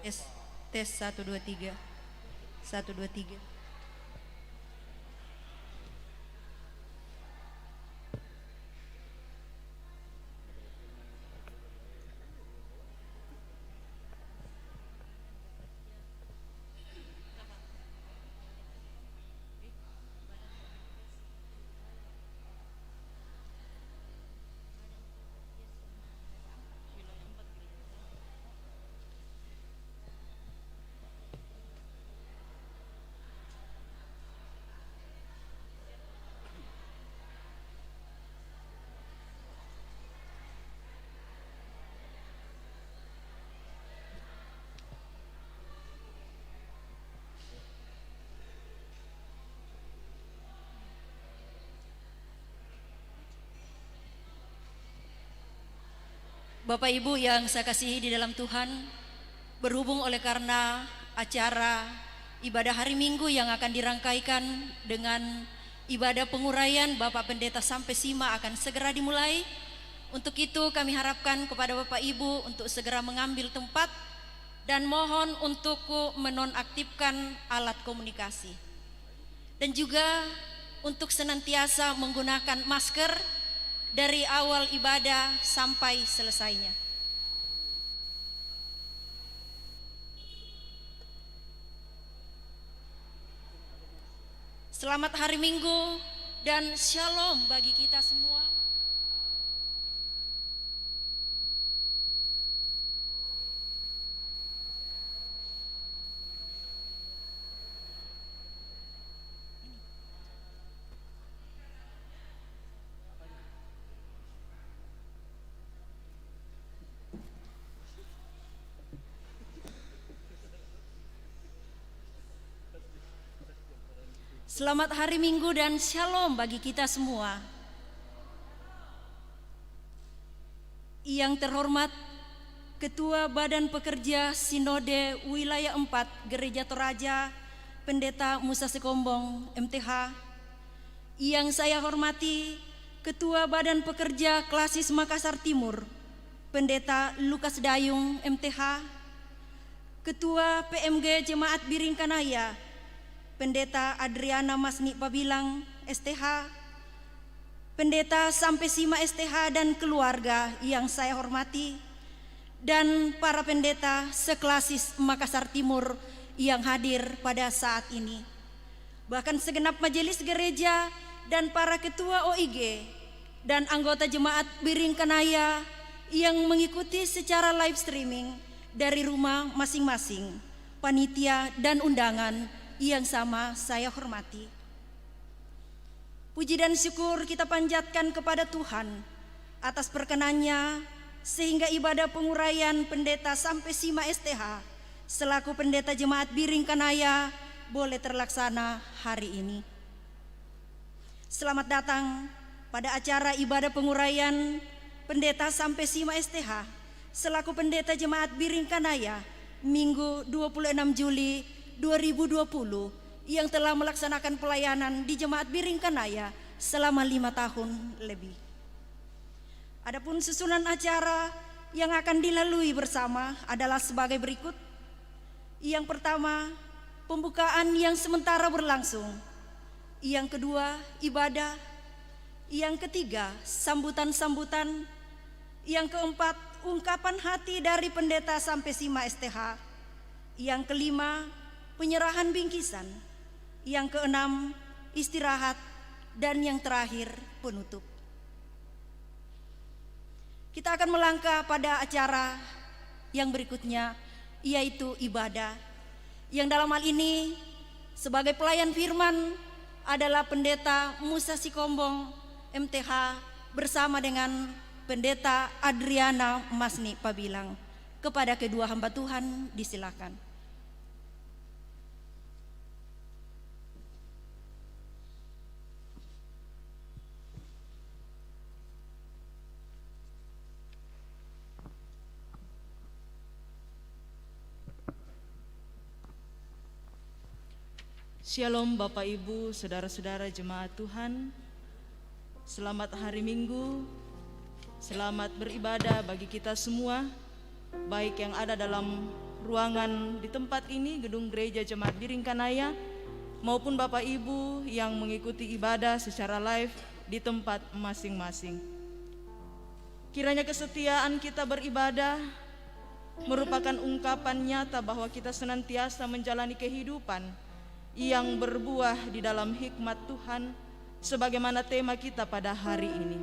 Tes, tes 1 2 3, 1 2 3. Bapak Ibu yang saya kasihi di dalam Tuhan, berhubung oleh karena acara ibadah hari Minggu yang akan dirangkaikan dengan ibadah penguraian Bapak Pendeta sampai Sima akan segera dimulai. Untuk itu kami harapkan kepada Bapak Ibu untuk segera mengambil tempat dan mohon untuk menonaktifkan alat komunikasi. Dan juga untuk senantiasa menggunakan masker dari awal ibadah sampai selesainya. Selamat hari Minggu dan shalom bagi kita semua. Selamat hari Minggu dan shalom bagi kita semua. Yang terhormat Ketua Badan Pekerja Sinode Wilayah 4 Gereja Toraja, Pendeta Musa Sikombong MTH. Yang saya hormati Ketua Badan Pekerja Klasis Makassar Timur, Pendeta Lukas Dayung MTH. Ketua PMG Jemaat Biring Kanaya, Pendeta Adriana Masni Pabilang STH, Pendeta Sampai Sima STH dan keluarga yang saya hormati, dan para pendeta seklasis Makassar Timur yang hadir pada saat ini, bahkan segenap majelis gereja dan para ketua OIG dan anggota Jemaat Biring Kanaya yang mengikuti secara live streaming dari rumah masing-masing, panitia dan undangan yang sama saya hormati. Puji dan syukur kita panjatkan kepada Tuhan atas perkenannya sehingga ibadah penguraian Pendeta Sampai Sima STH selaku Pendeta Jemaat Biring Kanaya boleh terlaksana hari ini. Selamat datang pada acara ibadah penguraian Pendeta Sampai Sima STH selaku Pendeta Jemaat Biring Kanaya Minggu 26 Juli 2020 yang telah melaksanakan pelayanan di Jemaat Biring Kanaya selama 5 tahun lebih. Adapun susunan acara yang akan dilalui bersama adalah sebagai berikut. Yang pertama, pembukaan yang sementara berlangsung. Yang kedua, ibadah. Yang ketiga, sambutan-sambutan. Yang keempat, ungkapan hati dari Pendeta Sampai Sima STH. Yang kelima, penyerahan bingkisan. Yang keenam, istirahat. Dan yang terakhir, penutup. Kita akan melangkah pada acara yang berikutnya, yaitu ibadah. Yang dalam hal ini sebagai pelayan firman adalah Pendeta Musa Sikombong MTH bersama dengan Pendeta Adriana Masni Pabilang. Kepada kedua hamba Tuhan disilakan. Shalom Bapak Ibu, Saudara-saudara Jemaat Tuhan. Selamat hari Minggu, selamat beribadah bagi kita semua, baik yang ada dalam ruangan di tempat ini, gedung gereja Jemaat Biring Kanaya, maupun Bapak Ibu yang mengikuti ibadah secara live di tempat masing-masing. Kiranya kesetiaan kita beribadah merupakan ungkapan nyata bahwa kita senantiasa menjalani kehidupan yang berbuah di dalam hikmat Tuhan, sebagaimana tema kita pada hari ini.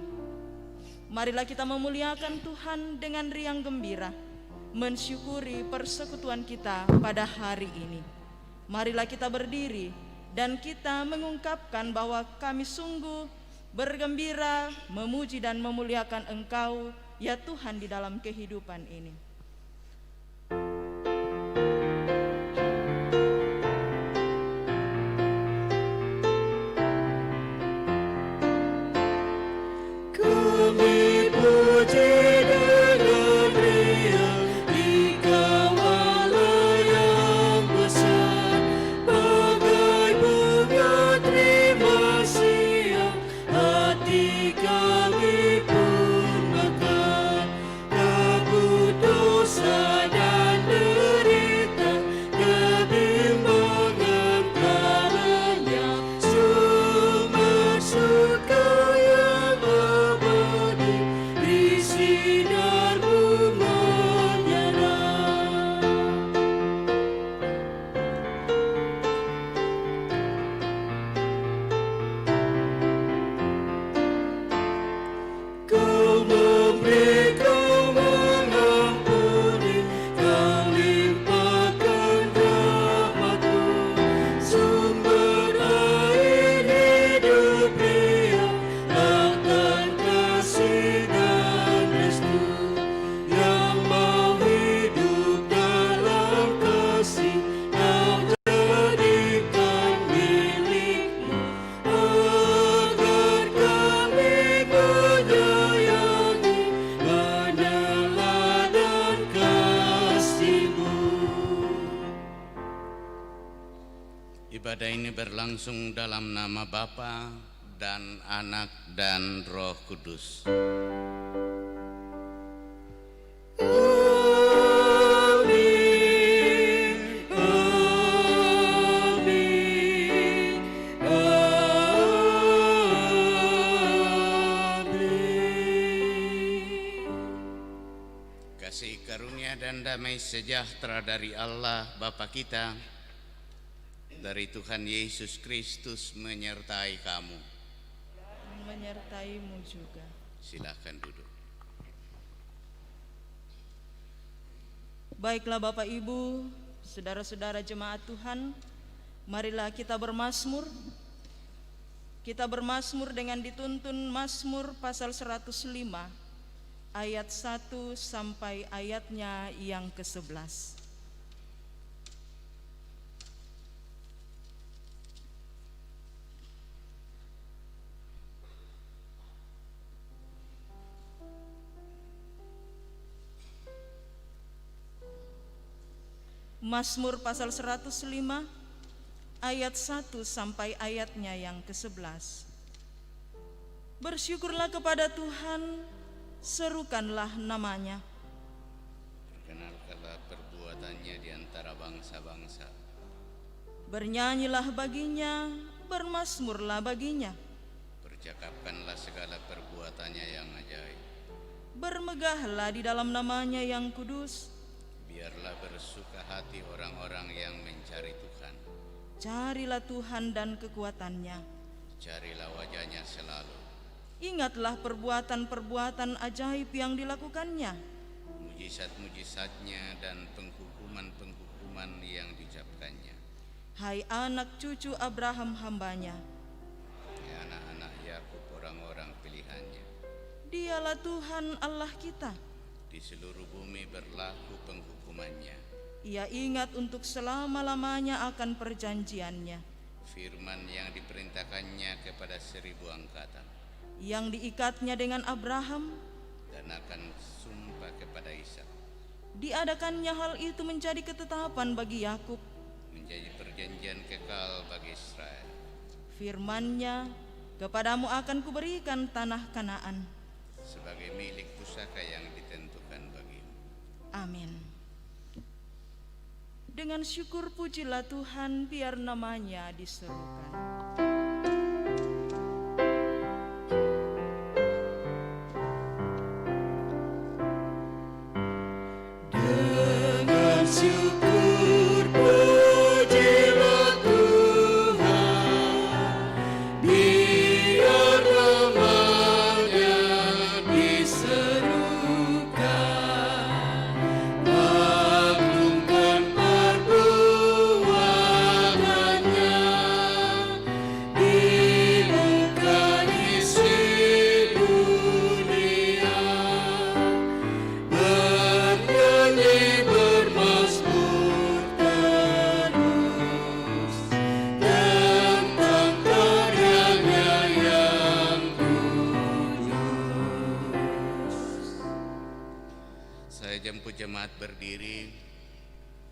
Marilah kita memuliakan Tuhan dengan riang gembira, mensyukuri persekutuan kita pada hari ini. Marilah kita berdiri dan kita mengungkapkan bahwa kami sungguh bergembira, memuji dan memuliakan Engkau, ya Tuhan, di dalam kehidupan ini. Kami puji dengan nama Bapa dan Anak dan Roh Kudus. Kasih karunia dan damai sejahtera dari Allah Bapa kita, dari Tuhan Yesus Kristus menyertai kamu. Menyertaimu juga. Silakan duduk. Baiklah Bapak Ibu, saudara-saudara jemaat Tuhan, marilah kita bermazmur. Kita bermazmur dengan dituntun Mazmur pasal 105 ayat 1 sampai ayatnya yang ke-11. Mazmur pasal 105 ayat 1 sampai ayatnya yang ke-11. Bersyukurlah kepada Tuhan, serukanlah namanya. Perkenalkanlah perbuatannya di antara bangsa-bangsa. Bernyanyilah baginya, bermazmurlah baginya. Percakapkanlah segala perbuatannya yang ajaib. Bermegahlah di dalam namanya yang kudus. Biarlah bersuka hati orang-orang yang mencari Tuhan. Carilah Tuhan dan kekuatannya. Carilah wajahnya selalu. Ingatlah perbuatan-perbuatan ajaib yang dilakukannya. Mujizat-mujizatnya dan penghukuman-penghukuman yang diucapkannya. Hai anak cucu Abraham hambanya. Ya anak-anak Yakub orang-orang pilihannya. Dialah Tuhan Allah kita. Di seluruh bumi berlaku penghukumannya. Ia ingat untuk selama-lamanya akan perjanjiannya, Firman yang diperintahkannya kepada 1000 angkatan, yang diikatnya dengan Abraham, dan akan sumpah kepada Ishak. Diadakannya hal itu menjadi ketetapan bagi Yakub, menjadi perjanjian kekal bagi Israel. Firman-Nya, kepadamu akan kuberikan tanah Kanaan, sebagai milik pusaka yang ditentukan bagimu. Amin. Dengan syukur pujilah Tuhan, biar namanya diserukan. Dengan syukur pujilah Tuhan, biar namanya diserukan. Agungkan perbuatannya di muka isi dunia. Bernyanyi bermazmur terus tentang karyanya yang kudus. Saya jemput jemaat berdiri,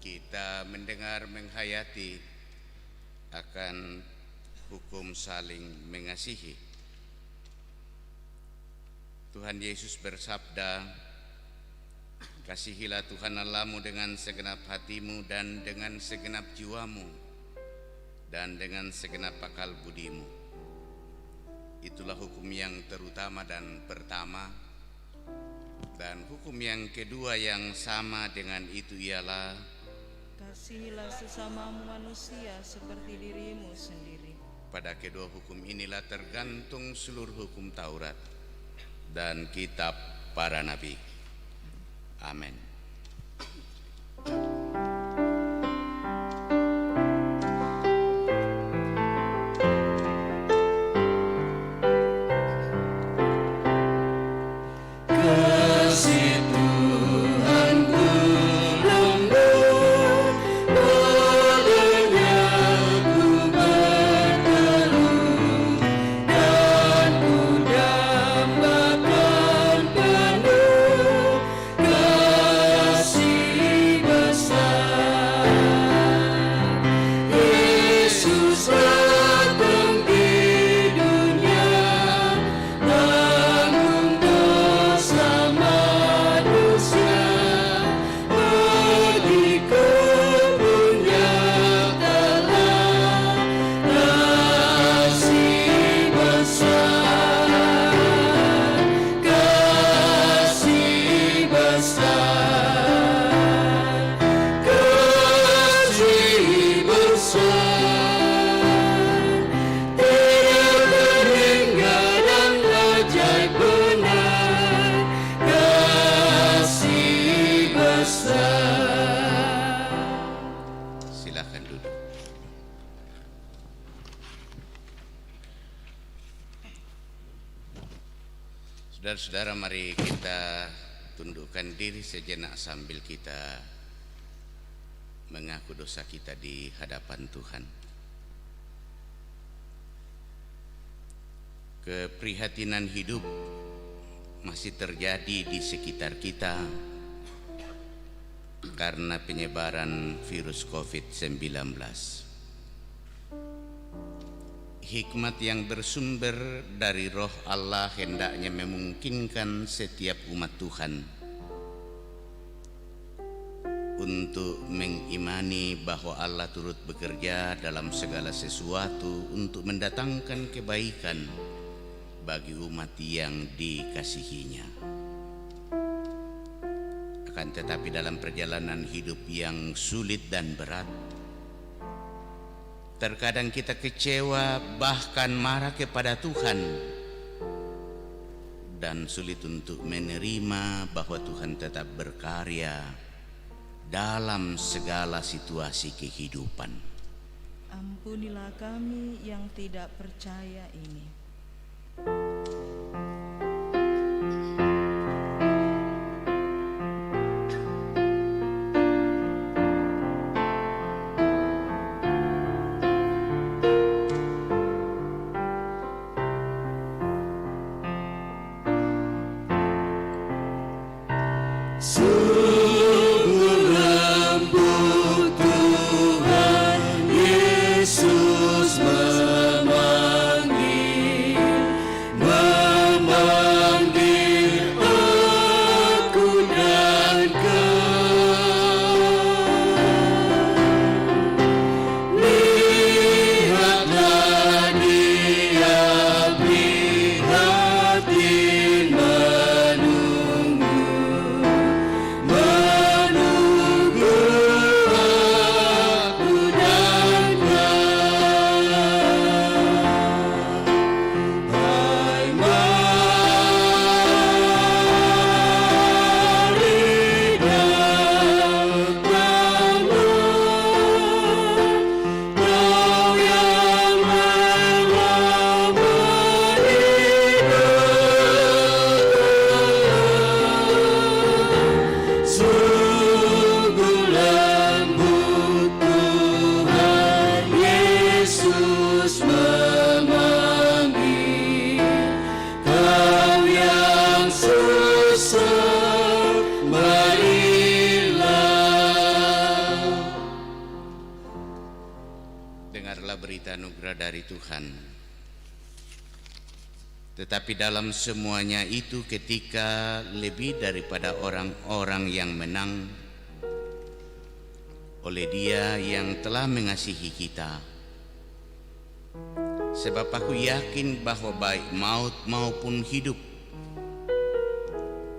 kita mendengar menghayati akan hukum saling mengasihi. Tuhan Yesus bersabda, kasihilah Tuhan Allahmu dengan segenap hatimu dan dengan segenap jiwamu dan dengan segenap akal budimu. Itulah hukum yang terutama dan pertama. Dan hukum yang kedua yang sama dengan itu ialah, Kasihilah sesamamu manusia seperti dirimu sendiri. pada kedua hukum inilah tergantung seluruh hukum Taurat dan kitab para nabi. Amin. Kasih Tuhanku lembut, padanya ku berteduh, dan ku dambakan penuh kasih. Saudara-saudara, mari kita tundukkan diri sejenak sambil kita mengaku dosa kita di hadapan Tuhan. Keprihatinan hidup masih terjadi di sekitar kita karena penyebaran virus COVID-19. Hikmat yang bersumber dari Roh Allah hendaknya memungkinkan setiap umat Tuhan untuk mengimani bahwa Allah turut bekerja dalam segala sesuatu untuk mendatangkan kebaikan bagi umat yang dikasihinya. Akan tetapi dalam perjalanan hidup yang sulit dan berat, terkadang kita kecewa, bahkan marah kepada Tuhan, dan sulit untuk menerima bahwa Tuhan tetap berkarya dalam segala situasi kehidupan. Ampunilah kami yang tidak percaya ini. Dari Tuhan. Tetapi dalam semuanya itu, ketika lebih daripada orang-orang yang menang oleh Dia yang telah mengasihi kita, sebab aku yakin bahwa baik maut maupun hidup,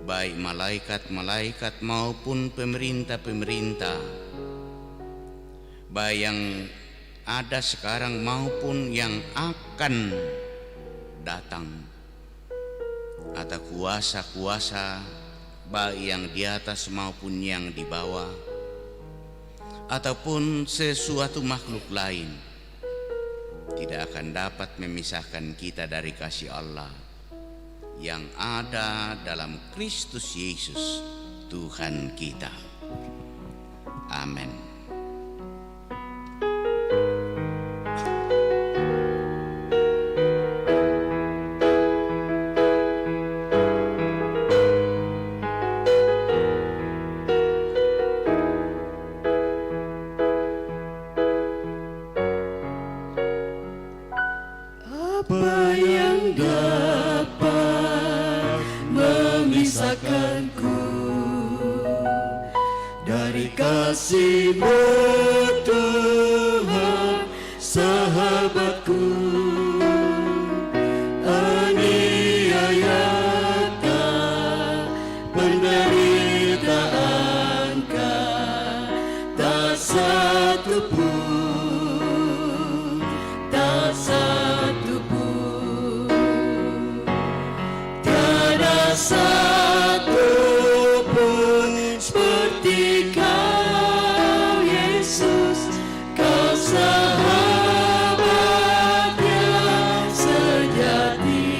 baik malaikat-malaikat maupun pemerintah-pemerintah, baik yang ada sekarang maupun yang akan datang, atau kuasa-kuasa baik yang di atas maupun yang di bawah, ataupun sesuatu makhluk lain, tidak akan dapat memisahkan kita dari kasih Allah yang ada dalam Kristus Yesus Tuhan kita. Amin. Apa yang dapat memisahkanku dari kasih-Mu, Tuhan, sahabatku? Aniayakah, penderitaankah, tak satu pun, tak satu pun, tiada satu pun seperti Kau, Yesus, Kau sahabat yang sejati.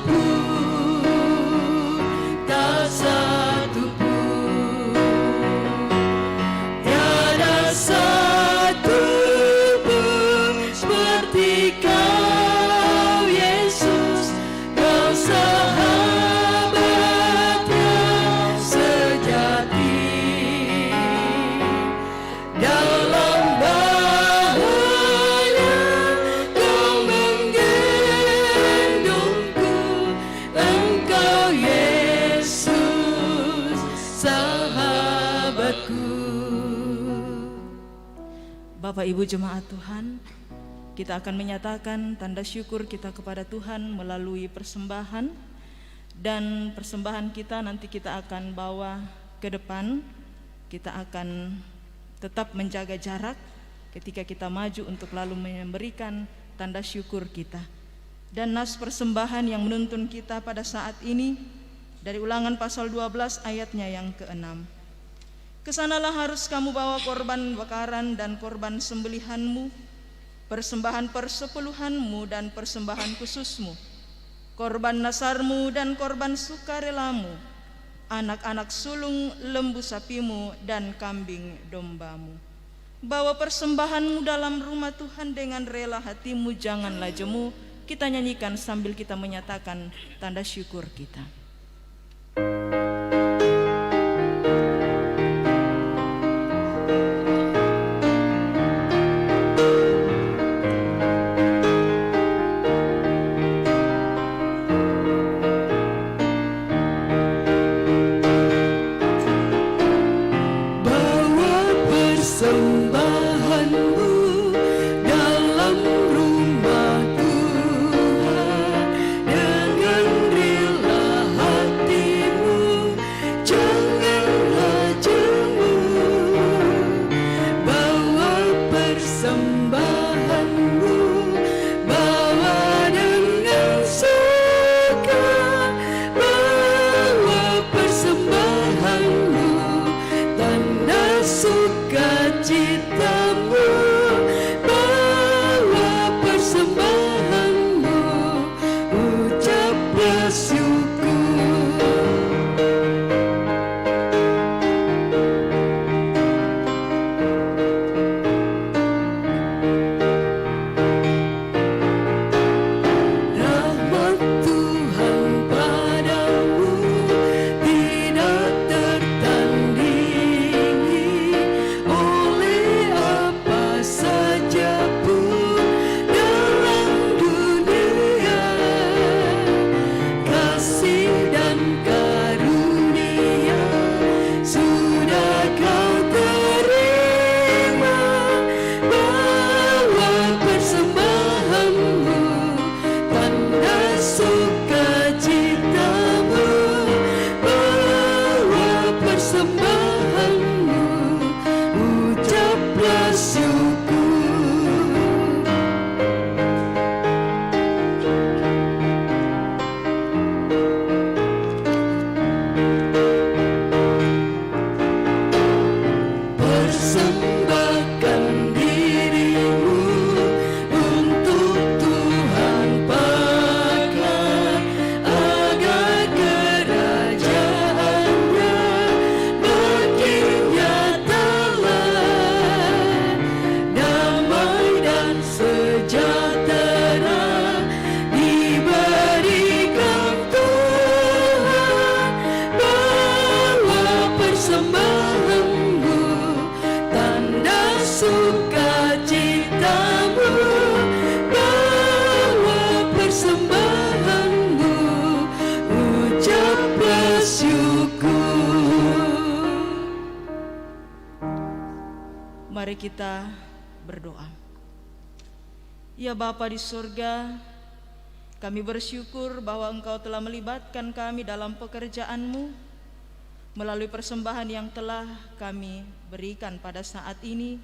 pun, tak satu pun, tiada satu pun seperti Kau Yesus, Kau sahabat yang sejati. Dalam bahaya Kau menggendongku, Engkau Yesus sahabatku. Bapak Ibu jemaat Tuhan, kita akan menyatakan tanda syukur kita kepada Tuhan melalui persembahan, dan persembahan kita nanti kita akan bawa ke depan. Kita akan tetap menjaga jarak ketika kita maju untuk lalu memberikan tanda syukur kita. Dan nas persembahan yang menuntun kita pada saat ini dari Ulangan pasal 12 ayatnya yang ke-6. Kesanalah harus kamu bawa korban bakaran dan korban sembelihanmu, persembahan persepuluhanmu dan persembahan khususmu, korban nasarmu dan korban sukarelamu, anak-anak sulung lembu sapimu dan kambing dombamu. Bawa persembahanmu dalam rumah Tuhan dengan rela hatimu, janganlah jemu. Kita nyanyikan sambil kita menyatakan tanda syukur kita. Persembahanmu dalam rumah Tuhan dengan rela hatimu, janganlah jemu. Bawa persembahanmu, bawa dengan suka, bawa persembahanmu, tanda sukacitamu, bawa persembahanmu, ucaplah syukur. Rahmat Tuhan padamu tidak tertandingi oleh apa saja pun dalam dunia. Kasih dan karunia sudah Kau terima. Bawa persembahanmu, tanda sukacitamu, bawa persembahanmu, ucaplah syukur. Persembahkan dirimu untuk Tuhan pakai, agar kerajaannya makin nyatalah. Damai dan sejahtera diberikan Tuhan. Bawa persembahanmu, tanda sukacitamu, bawa persembahanmu, ucaplah syukur. Mari kita berdoa. Ya Bapa di surga, kami bersyukur bahwa Engkau telah melibatkan kami dalam pekerjaan-Mu melalui persembahan yang telah kami berikan pada saat ini,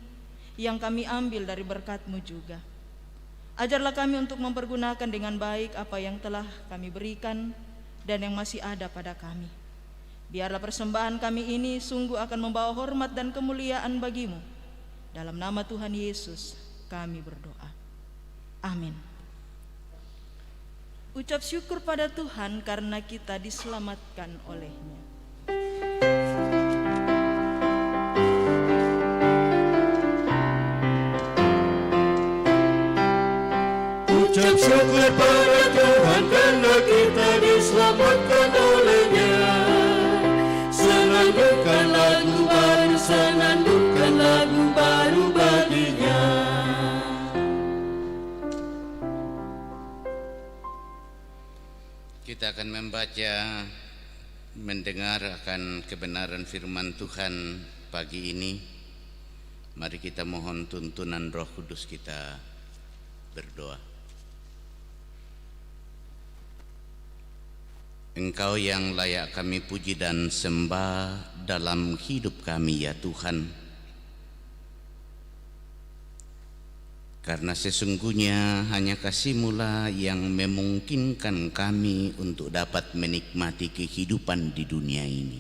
yang kami ambil dari berkat-Mu juga. Ajarlah kami untuk mempergunakan dengan baik apa yang telah kami berikan dan yang masih ada pada kami. Biarlah persembahan kami ini sungguh akan membawa hormat dan kemuliaan bagi-Mu. Dalam nama Tuhan Yesus kami berdoa. Amin. Ucap syukur pada Tuhan karena kita diselamatkan oleh-Nya. Ucap syukur pada Tuhan karena kita diselamatkan oleh-Nya. Senandungkan lagu baru, senandungkan lagu baru bagi-Nya. Kita akan membaca, mendengar akan kebenaran firman Tuhan pagi ini. Mari kita mohon tuntunan Roh Kudus, kita berdoa. Engkau yang layak kami puji dan sembah dalam hidup kami ya Tuhan. Karena sesungguhnya hanya kasih-Mu lah yang memungkinkan kami untuk dapat menikmati kehidupan di dunia ini.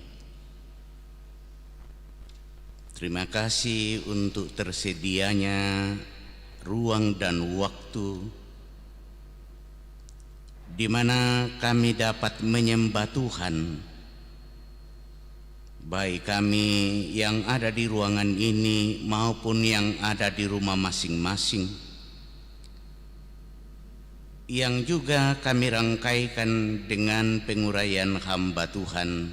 Terima kasih untuk tersedianya ruang dan waktu di mana kami dapat menyembah Tuhan, baik kami yang ada di ruangan ini maupun yang ada di rumah masing-masing, yang juga kami rangkaikan dengan penguraian hamba Tuhan.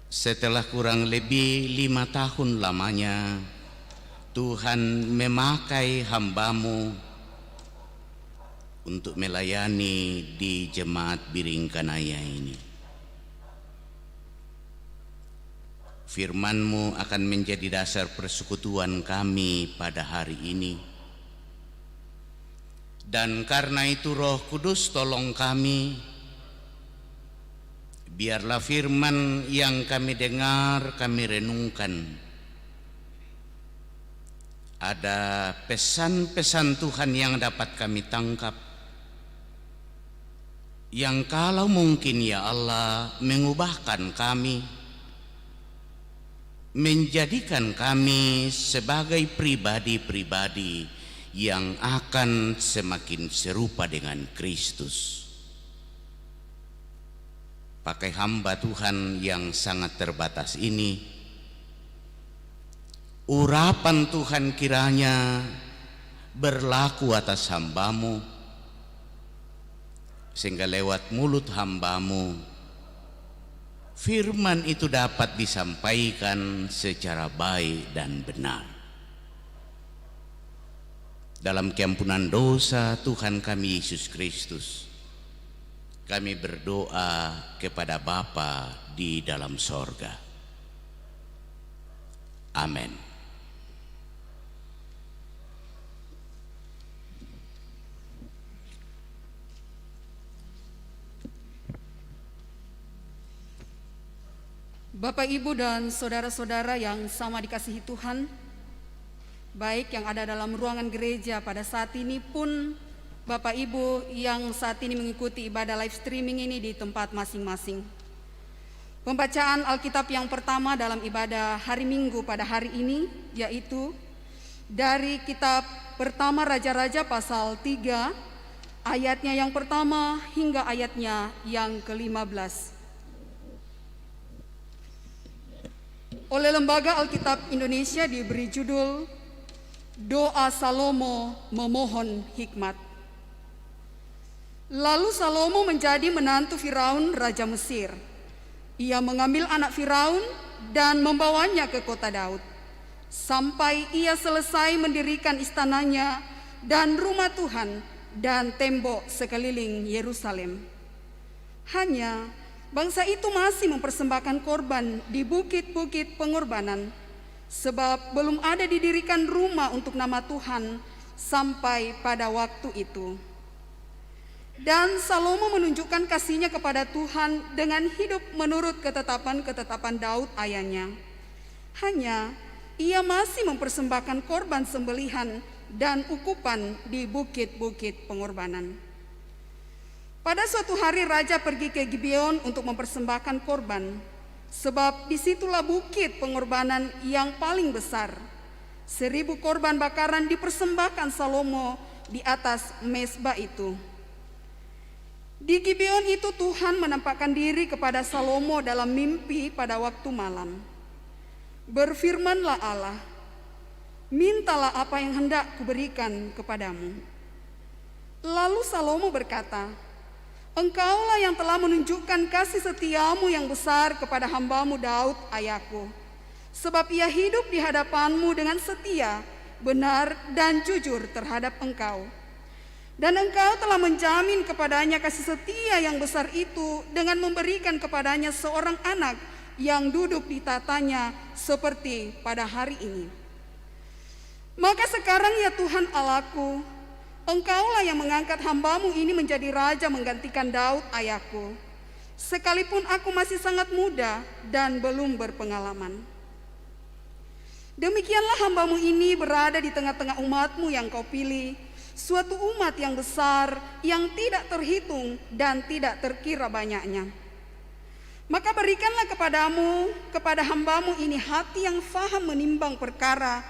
Setelah kurang lebih 5 tahun lamanya, Tuhan memakai hamba-Mu untuk melayani di Jemaat Biringkanaya ini. Firman-Mu akan menjadi dasar persekutuan kami pada hari ini. Dan karena itu Roh Kudus tolong kami, biarlah firman yang kami dengar, kami renungkan, ada pesan-pesan Tuhan yang dapat kami tangkap, yang kalau mungkin ya Allah mengubahkan kami, menjadikan kami sebagai pribadi-pribadi yang akan semakin serupa dengan Kristus. Pakai hamba Tuhan yang sangat terbatas ini, urapan Tuhan kiranya berlaku atas hamba-Mu, sehingga lewat mulut hamba-Mu firman itu dapat disampaikan secara baik dan benar. Dalam keampunan dosa Tuhan kami Yesus Kristus, kami berdoa kepada Bapa di dalam sorga. Amin. Bapak, Ibu, dan saudara-saudara yang sama dikasihi Tuhan, baik yang ada dalam ruangan gereja pada saat ini pun Bapak Ibu yang saat ini mengikuti ibadah live streaming ini di tempat masing-masing. Pembacaan Alkitab yang pertama dalam ibadah hari Minggu pada hari ini yaitu dari kitab pertama Raja-Raja pasal 3 ayatnya yang pertama hingga ayatnya yang ke-15. Oleh Lembaga Alkitab Indonesia diberi judul Doa Salomo Memohon Hikmat. Lalu Salomo menjadi menantu Firaun Raja Mesir. Ia mengambil anak Firaun dan membawanya ke kota Daud, sampai ia selesai mendirikan istananya dan rumah Tuhan dan tembok sekeliling Yerusalem. Hanya bangsa itu masih mempersembahkan korban di bukit-bukit pengorbanan, sebab belum ada didirikan rumah untuk nama Tuhan sampai pada waktu itu. Dan Salomo menunjukkan kasihnya kepada Tuhan dengan hidup menurut ketetapan-ketetapan Daud ayahnya. Hanya ia masih mempersembahkan korban sembelihan dan ukupan di bukit-bukit pengorbanan. Pada suatu hari raja pergi ke Gibeon untuk mempersembahkan korban, sebab disitulah bukit pengorbanan yang paling besar. 1000 korban bakaran dipersembahkan Salomo di atas mezbah itu. Di Gibeon itu Tuhan menampakkan diri kepada Salomo dalam mimpi pada waktu malam. Berfirmanlah Allah, mintalah apa yang hendak kuberikan kepadamu. Lalu Salomo berkata, engkaulah yang telah menunjukkan kasih setiamu yang besar kepada hambamu Daud ayahku. Sebab ia hidup di hadapanmu dengan setia, benar dan jujur terhadap engkau. Dan engkau telah menjamin kepadanya kasih setia yang besar itu dengan memberikan kepadanya seorang anak yang duduk di tatanya seperti pada hari ini. Maka sekarang ya Tuhan Allahku, engkaulah yang mengangkat hambamu ini menjadi raja menggantikan Daud ayahku, sekalipun aku masih sangat muda dan belum berpengalaman. Demikianlah hambamu ini berada di tengah-tengah umatmu yang kau pilih, suatu umat yang besar, yang tidak terhitung dan tidak terkira banyaknya. Maka berikanlah kepada hambamu ini hati yang faham menimbang perkara,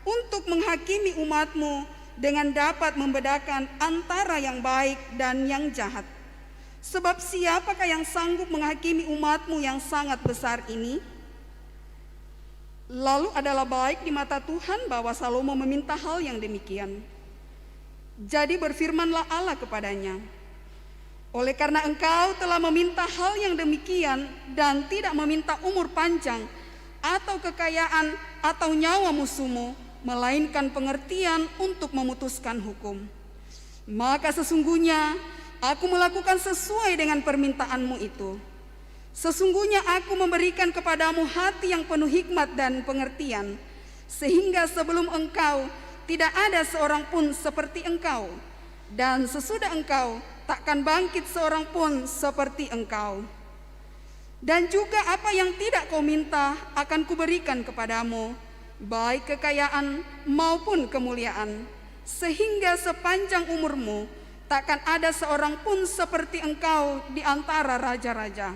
untuk menghakimi umatmu dengan dapat membedakan antara yang baik dan yang jahat. Sebab siapakah yang sanggup menghakimi umatmu yang sangat besar ini? Lalu adalah baik di mata Tuhan bahwa Salomo meminta hal yang demikian. Jadi berfirmanlah Allah kepadanya, oleh karena engkau telah meminta hal yang demikian dan tidak meminta umur panjang atau kekayaan atau nyawa musuhmu, melainkan pengertian untuk memutuskan hukum, maka sesungguhnya aku melakukan sesuai dengan permintaanmu itu. Sesungguhnya aku memberikan kepadamu hati yang penuh hikmat dan pengertian, sehingga sebelum engkau tidak ada seorang pun seperti engkau, dan sesudah engkau takkan bangkit seorang pun seperti engkau. Dan juga apa yang tidak kau minta akan kuberikan kepadamu, baik kekayaan maupun kemuliaan, sehingga sepanjang umurmu takkan ada seorang pun seperti engkau di antara raja-raja.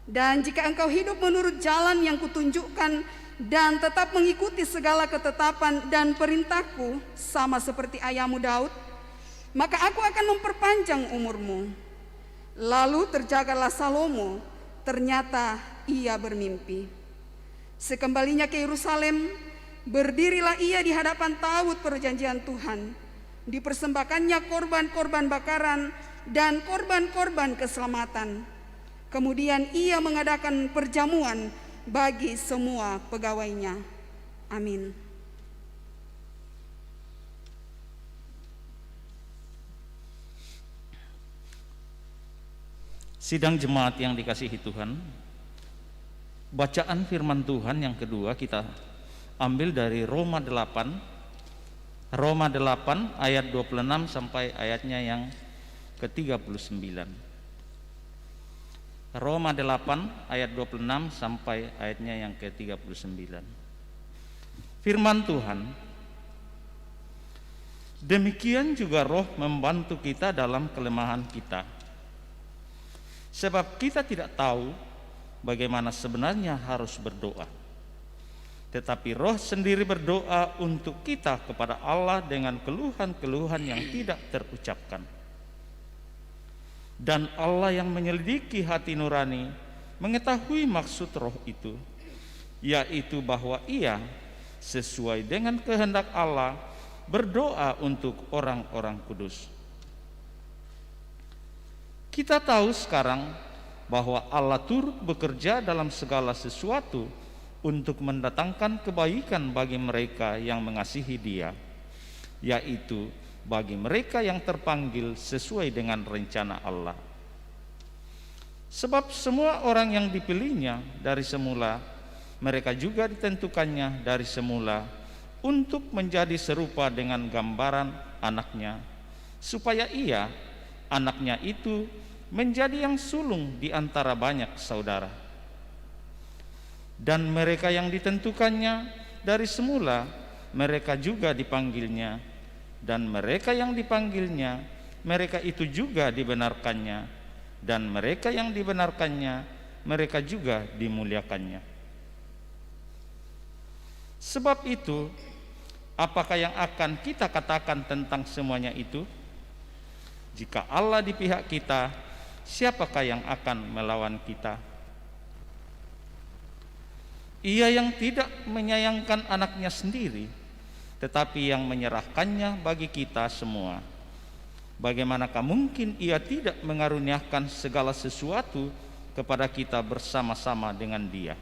Dan jika engkau hidup menurut jalan yang kutunjukkan dan tetap mengikuti segala ketetapan dan perintahku sama seperti ayahmu Daud, maka aku akan memperpanjang umurmu. Lalu terjagalah Salomo, ternyata ia bermimpi. Sekembalinya ke Yerusalem, berdirilah ia di hadapan taubat perjanjian Tuhan. Dipersembahkannya korban-korban bakaran dan korban-korban keselamatan. Kemudian ia mengadakan perjamuan bagi semua pegawainya. Amin. Sidang jemaat yang dikasihi Tuhan, bacaan firman Tuhan yang kedua kita ambil dari Roma 8 ayat 26 sampai ayatnya yang ke-39. Roma 8 ayat 26 sampai ayatnya yang ke-39. Firman Tuhan, demikian juga Roh membantu kita dalam kelemahan kita. Sebab kita tidak tahu bagaimana sebenarnya harus berdoa. Tetapi Roh sendiri berdoa untuk kita kepada Allah dengan keluhan-keluhan yang tidak terucapkan. Dan Allah yang menyelidiki hati nurani mengetahui maksud Roh itu, yaitu bahwa Ia sesuai dengan kehendak Allah berdoa untuk orang-orang kudus. Kita tahu sekarang bahwa Allah turut bekerja dalam segala sesuatu untuk mendatangkan kebaikan bagi mereka yang mengasihi Dia, yaitu bagi mereka yang terpanggil sesuai dengan rencana Allah. Sebab semua orang yang dipilihnya dari semula, mereka juga ditentukannya dari semula untuk menjadi serupa dengan gambaran anaknya, supaya ia, anaknya itu, menjadi yang sulung di antara banyak saudara. Dan mereka yang ditentukannya dari semula, mereka juga dipanggilnya. Dan mereka yang dipanggilnya, mereka itu juga dibenarkannya. Dan mereka yang dibenarkannya, mereka juga dimuliakannya. Sebab itu, apakah yang akan kita katakan tentang semuanya itu? Jika Allah di pihak kita, siapakah yang akan melawan kita? Ia yang tidak menyayangkan anaknya sendiri, tetapi yang menyerahkannya bagi kita semua. Bagaimanakah mungkin ia tidak mengaruniakan segala sesuatu kepada kita bersama-sama dengan Dia?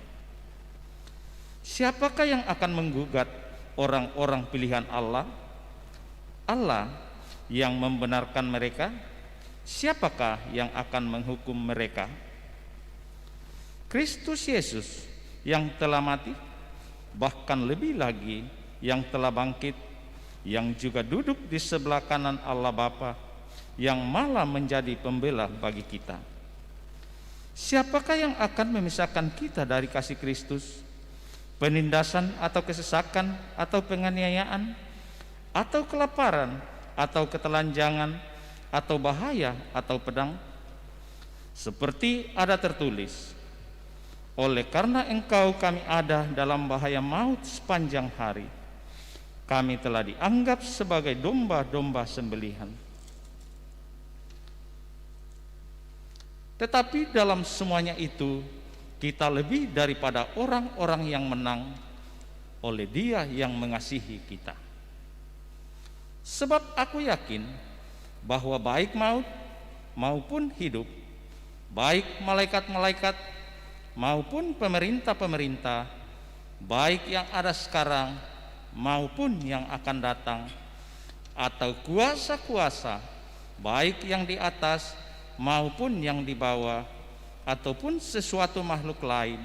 Siapakah yang akan menggugat orang-orang pilihan Allah? Allah yang membenarkan mereka? Siapakah yang akan menghukum mereka? Kristus Yesus yang telah mati, bahkan lebih lagi yang telah bangkit, yang juga duduk di sebelah kanan Allah Bapa, yang malah menjadi pembela bagi kita. Siapakah yang akan memisahkan kita dari kasih Kristus? Penindasan atau kesesakan atau penganiayaan atau kelaparan atau ketelanjangan atau bahaya atau pedang? Seperti ada tertulis, oleh karena engkau kami ada dalam bahaya maut sepanjang hari. Kami telah dianggap sebagai domba-domba sembelihan. Tetapi dalam semuanya itu, kita lebih daripada orang-orang yang menang oleh Dia yang mengasihi kita. Sebab aku yakin bahwa baik maut maupun hidup, baik malaikat-malaikat maupun pemerintah-pemerintah, baik yang ada sekarang maupun yang akan datang, atau kuasa-kuasa, baik yang di atas maupun yang di bawah, ataupun sesuatu makhluk lain,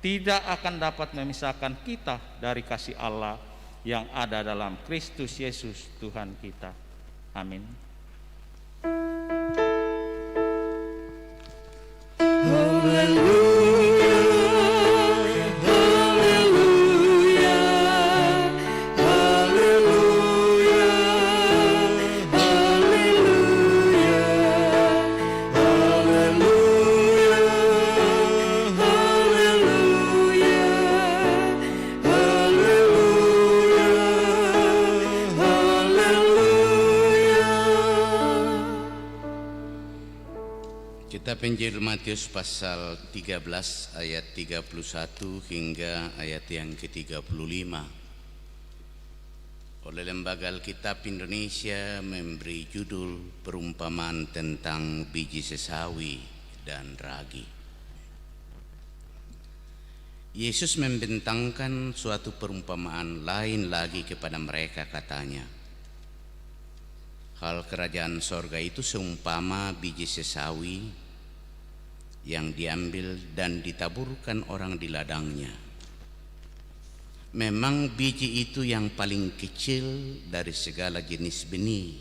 tidak akan dapat memisahkan kita dari kasih Allah yang ada dalam Kristus Yesus Tuhan kita. Amin. Kitab Injil Matius pasal 13 ayat 31 hingga ayat yang ke-35. Oleh Lembaga Alkitab Indonesia memberi judul perumpamaan tentang biji sesawi dan ragi. Yesus membentangkan suatu perumpamaan lain lagi kepada mereka, katanya, hal kerajaan sorga itu seumpama biji sesawi yang diambil dan ditaburkan orang di ladangnya. Memang biji itu yang paling kecil dari segala jenis benih,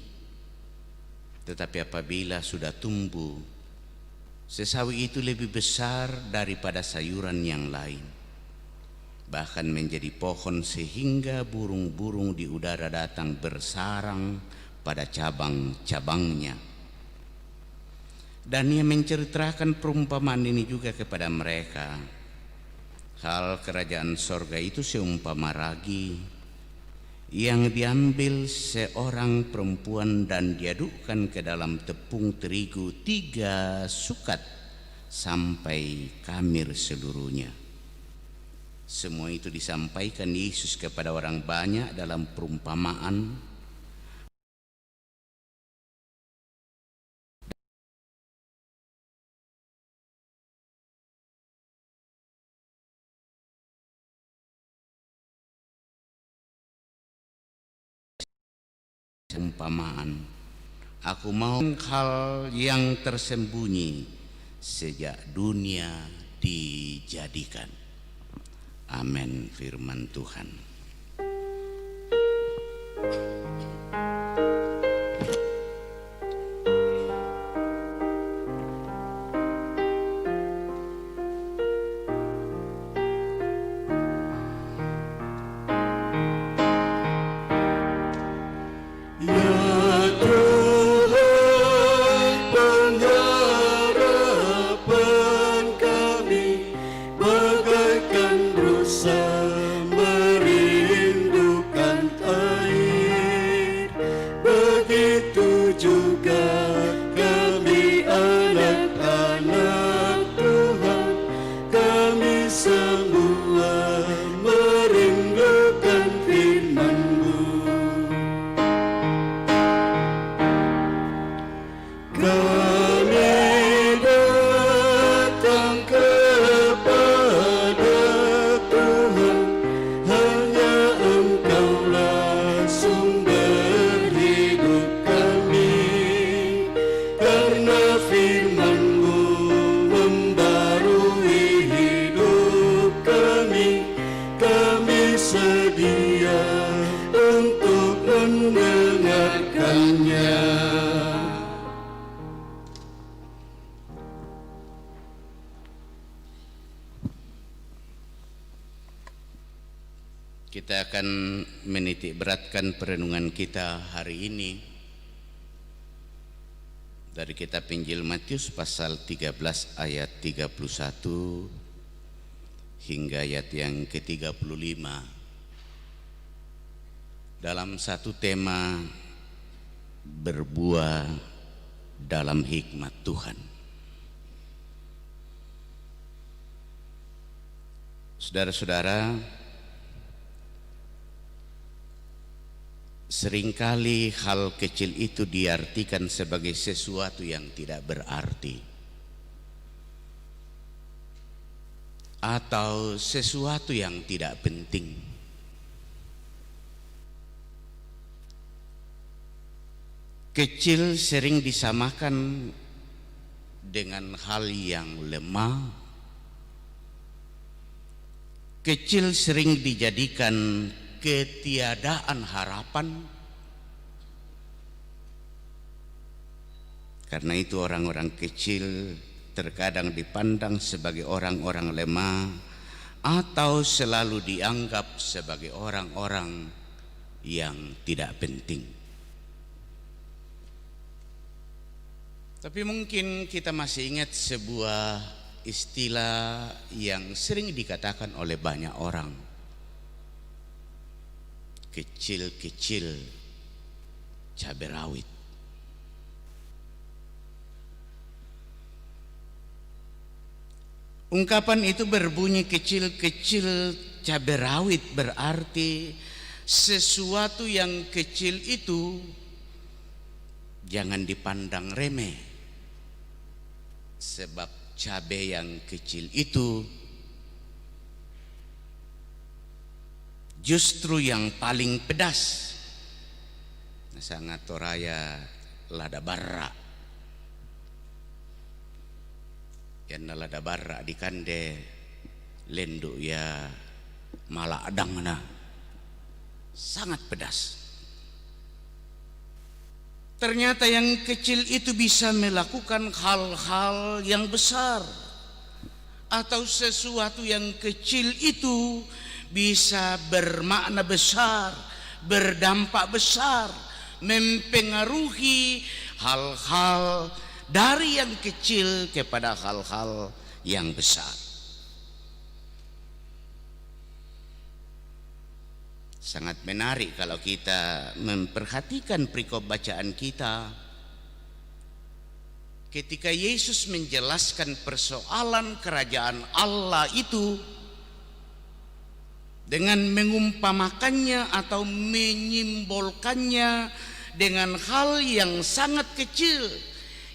tetapi apabila sudah tumbuh, sesawi itu lebih besar daripada sayuran yang lain, bahkan menjadi pohon sehingga burung-burung di udara datang bersarang pada cabang-cabangnya. Dan Ia menceritakan perumpamaan ini juga kepada mereka. Hal kerajaan sorga itu seumpama ragi yang diambil seorang perempuan dan diadukkan ke dalam tepung terigu 3 sukat sampai kamir seluruhnya. Semua itu disampaikan Yesus kepada orang banyak dalam perumpamaan. Umpamaan, aku mau hal yang tersembunyi sejak dunia dijadikan. Amin, firman Tuhan. Bagaikan rusa meri Kita akan menitik beratkan perenungan kita hari ini dari kitab Injil Matius pasal 13 ayat 31 hingga ayat yang ke-35 dalam satu tema berbuah dalam hikmat Tuhan. Saudara-saudara, seringkali hal kecil itu diartikan sebagai sesuatu yang tidak berarti atau sesuatu yang tidak penting. Kecil sering disamakan dengan hal yang lemah. Kecil sering dijadikan ketiadaan harapan. Karena itu orang-orang kecil terkadang dipandang sebagai orang-orang lemah atau selalu dianggap sebagai orang-orang yang tidak penting. Tapi mungkin kita masih ingat sebuah istilah yang sering dikatakan oleh banyak orang. Kecil-kecil cabai rawit. Ungkapan itu berbunyi kecil-kecil cabai rawit berarti sesuatu yang kecil itu jangan dipandang remeh, sebab cabai yang kecil itu justru yang paling pedas. Sangat toraya lada barra. Yang lada barra di kande lenduk ya mala adang na. Sangat pedas. Ternyata yang kecil itu bisa melakukan hal-hal yang besar, atau sesuatu yang kecil itu bisa bermakna besar, berdampak besar, mempengaruhi hal-hal dari yang kecil kepada hal-hal yang besar. Sangat menarik kalau kita memperhatikan perikop bacaan kita. Ketika Yesus menjelaskan persoalan kerajaan Allah itu dengan mengumpamakannya atau menyimbolkannya dengan hal yang sangat kecil,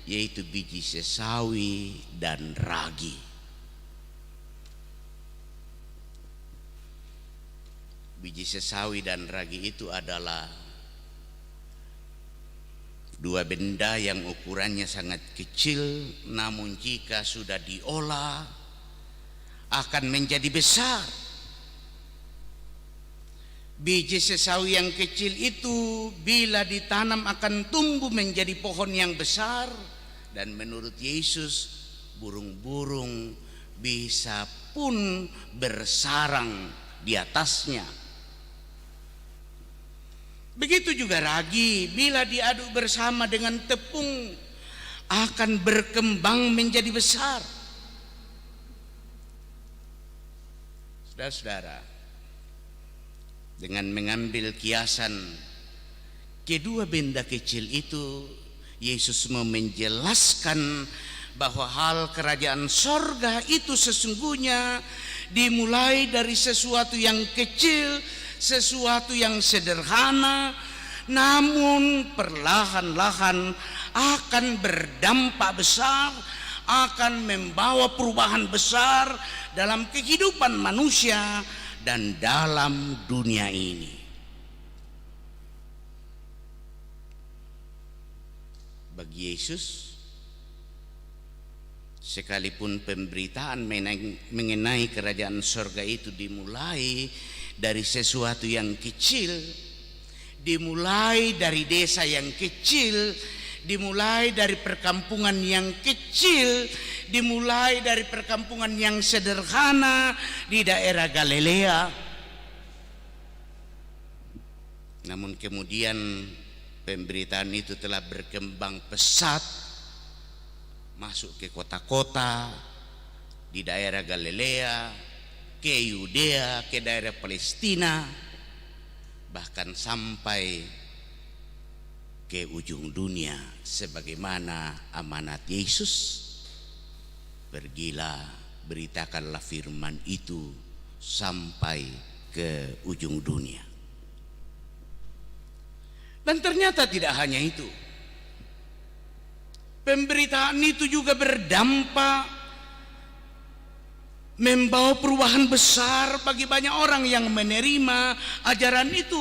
yaitu biji sesawi dan ragi. Biji sesawi dan ragi itu adalah dua benda yang ukurannya sangat kecil, namun jika sudah diolah akan menjadi besar. Biji sesawi yang kecil itu bila ditanam akan tumbuh menjadi pohon yang besar, dan menurut Yesus burung-burung bisa pun bersarang di atasnya. Begitu juga ragi, bila diaduk bersama dengan tepung akan berkembang menjadi besar. Saudara-saudara, dengan mengambil kiasan kedua benda kecil itu, Yesus mau menjelaskan bahwa hal kerajaan sorga itu sesungguhnya dimulai dari sesuatu yang kecil, sesuatu yang sederhana, namun perlahan-lahan akan berdampak besar, akan membawa perubahan besar dalam kehidupan manusia dan dalam dunia ini. Bagi Yesus, sekalipun pemberitaan mengenai kerajaan sorga itu dimulai dari sesuatu yang kecil, dimulai dari desa yang kecil, dimulai dari perkampungan yang kecil, dimulai dari perkampungan yang sederhana di daerah Galilea. Namun kemudian pemberitaan itu telah berkembang pesat, masuk ke kota-kota di daerah Galilea, ke Yudea, ke daerah Palestina, bahkan sampai ke ujung dunia sebagaimana amanat Yesus. Pergilah, beritakanlah firman itu sampai ke ujung dunia. Dan ternyata tidak hanya itu. Pemberitaan itu juga berdampak, membawa perubahan besar bagi banyak orang yang menerima ajaran itu,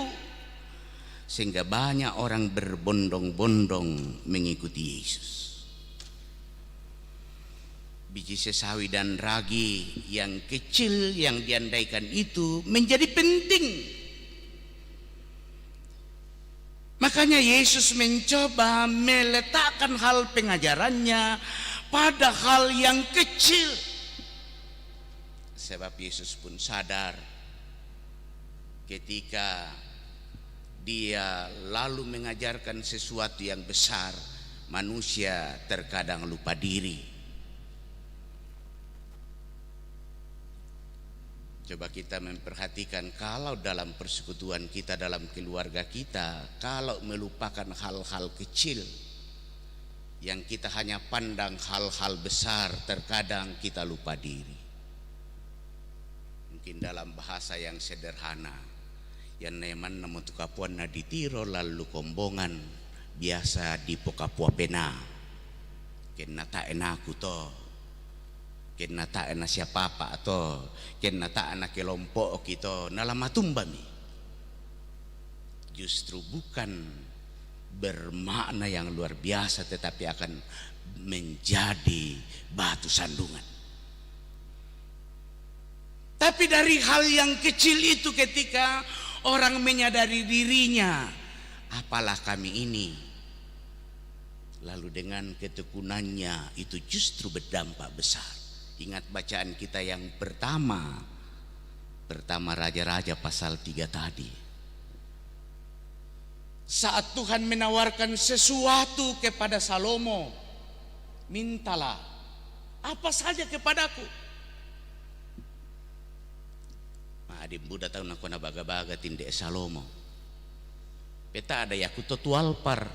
sehingga banyak orang berbondong-bondong mengikuti Yesus. Biji sesawi dan ragi yang kecil yang diandaikan itu menjadi penting. Makanya Yesus mencoba meletakkan hal pengajarannya pada hal yang kecil. Sebab Yesus pun sadar ketika dia lalu mengajarkan sesuatu yang besar, manusia terkadang lupa diri. Coba kita memperhatikan, kalau dalam persekutuan kita, dalam keluarga kita, kalau melupakan hal-hal kecil yang kita hanya pandang hal-hal besar, terkadang kita lupa diri. Mungkin dalam bahasa yang sederhana, yang neman namun tukapuan na ditiro lalu kombongan biasa di pokapua pena kenata enaku to, kenata ena siapa atau kenata anak kelompok kita nalamatumbami. Justru bukan bermakna yang luar biasa, tetapi akan menjadi batu sandungan. Tapi dari hal yang kecil itu, ketika orang menyadari dirinya, apalah kami ini, lalu dengan ketekunannya itu justru berdampak besar. Ingat bacaan kita yang pertama Raja-Raja pasal 3 tadi. Saat Tuhan menawarkan sesuatu kepada Salomo, mintalah apa saja kepadaku. Adim Buddha tahu nak kona baga-baga tinde Salomo. Peta ada yakuto tualpar.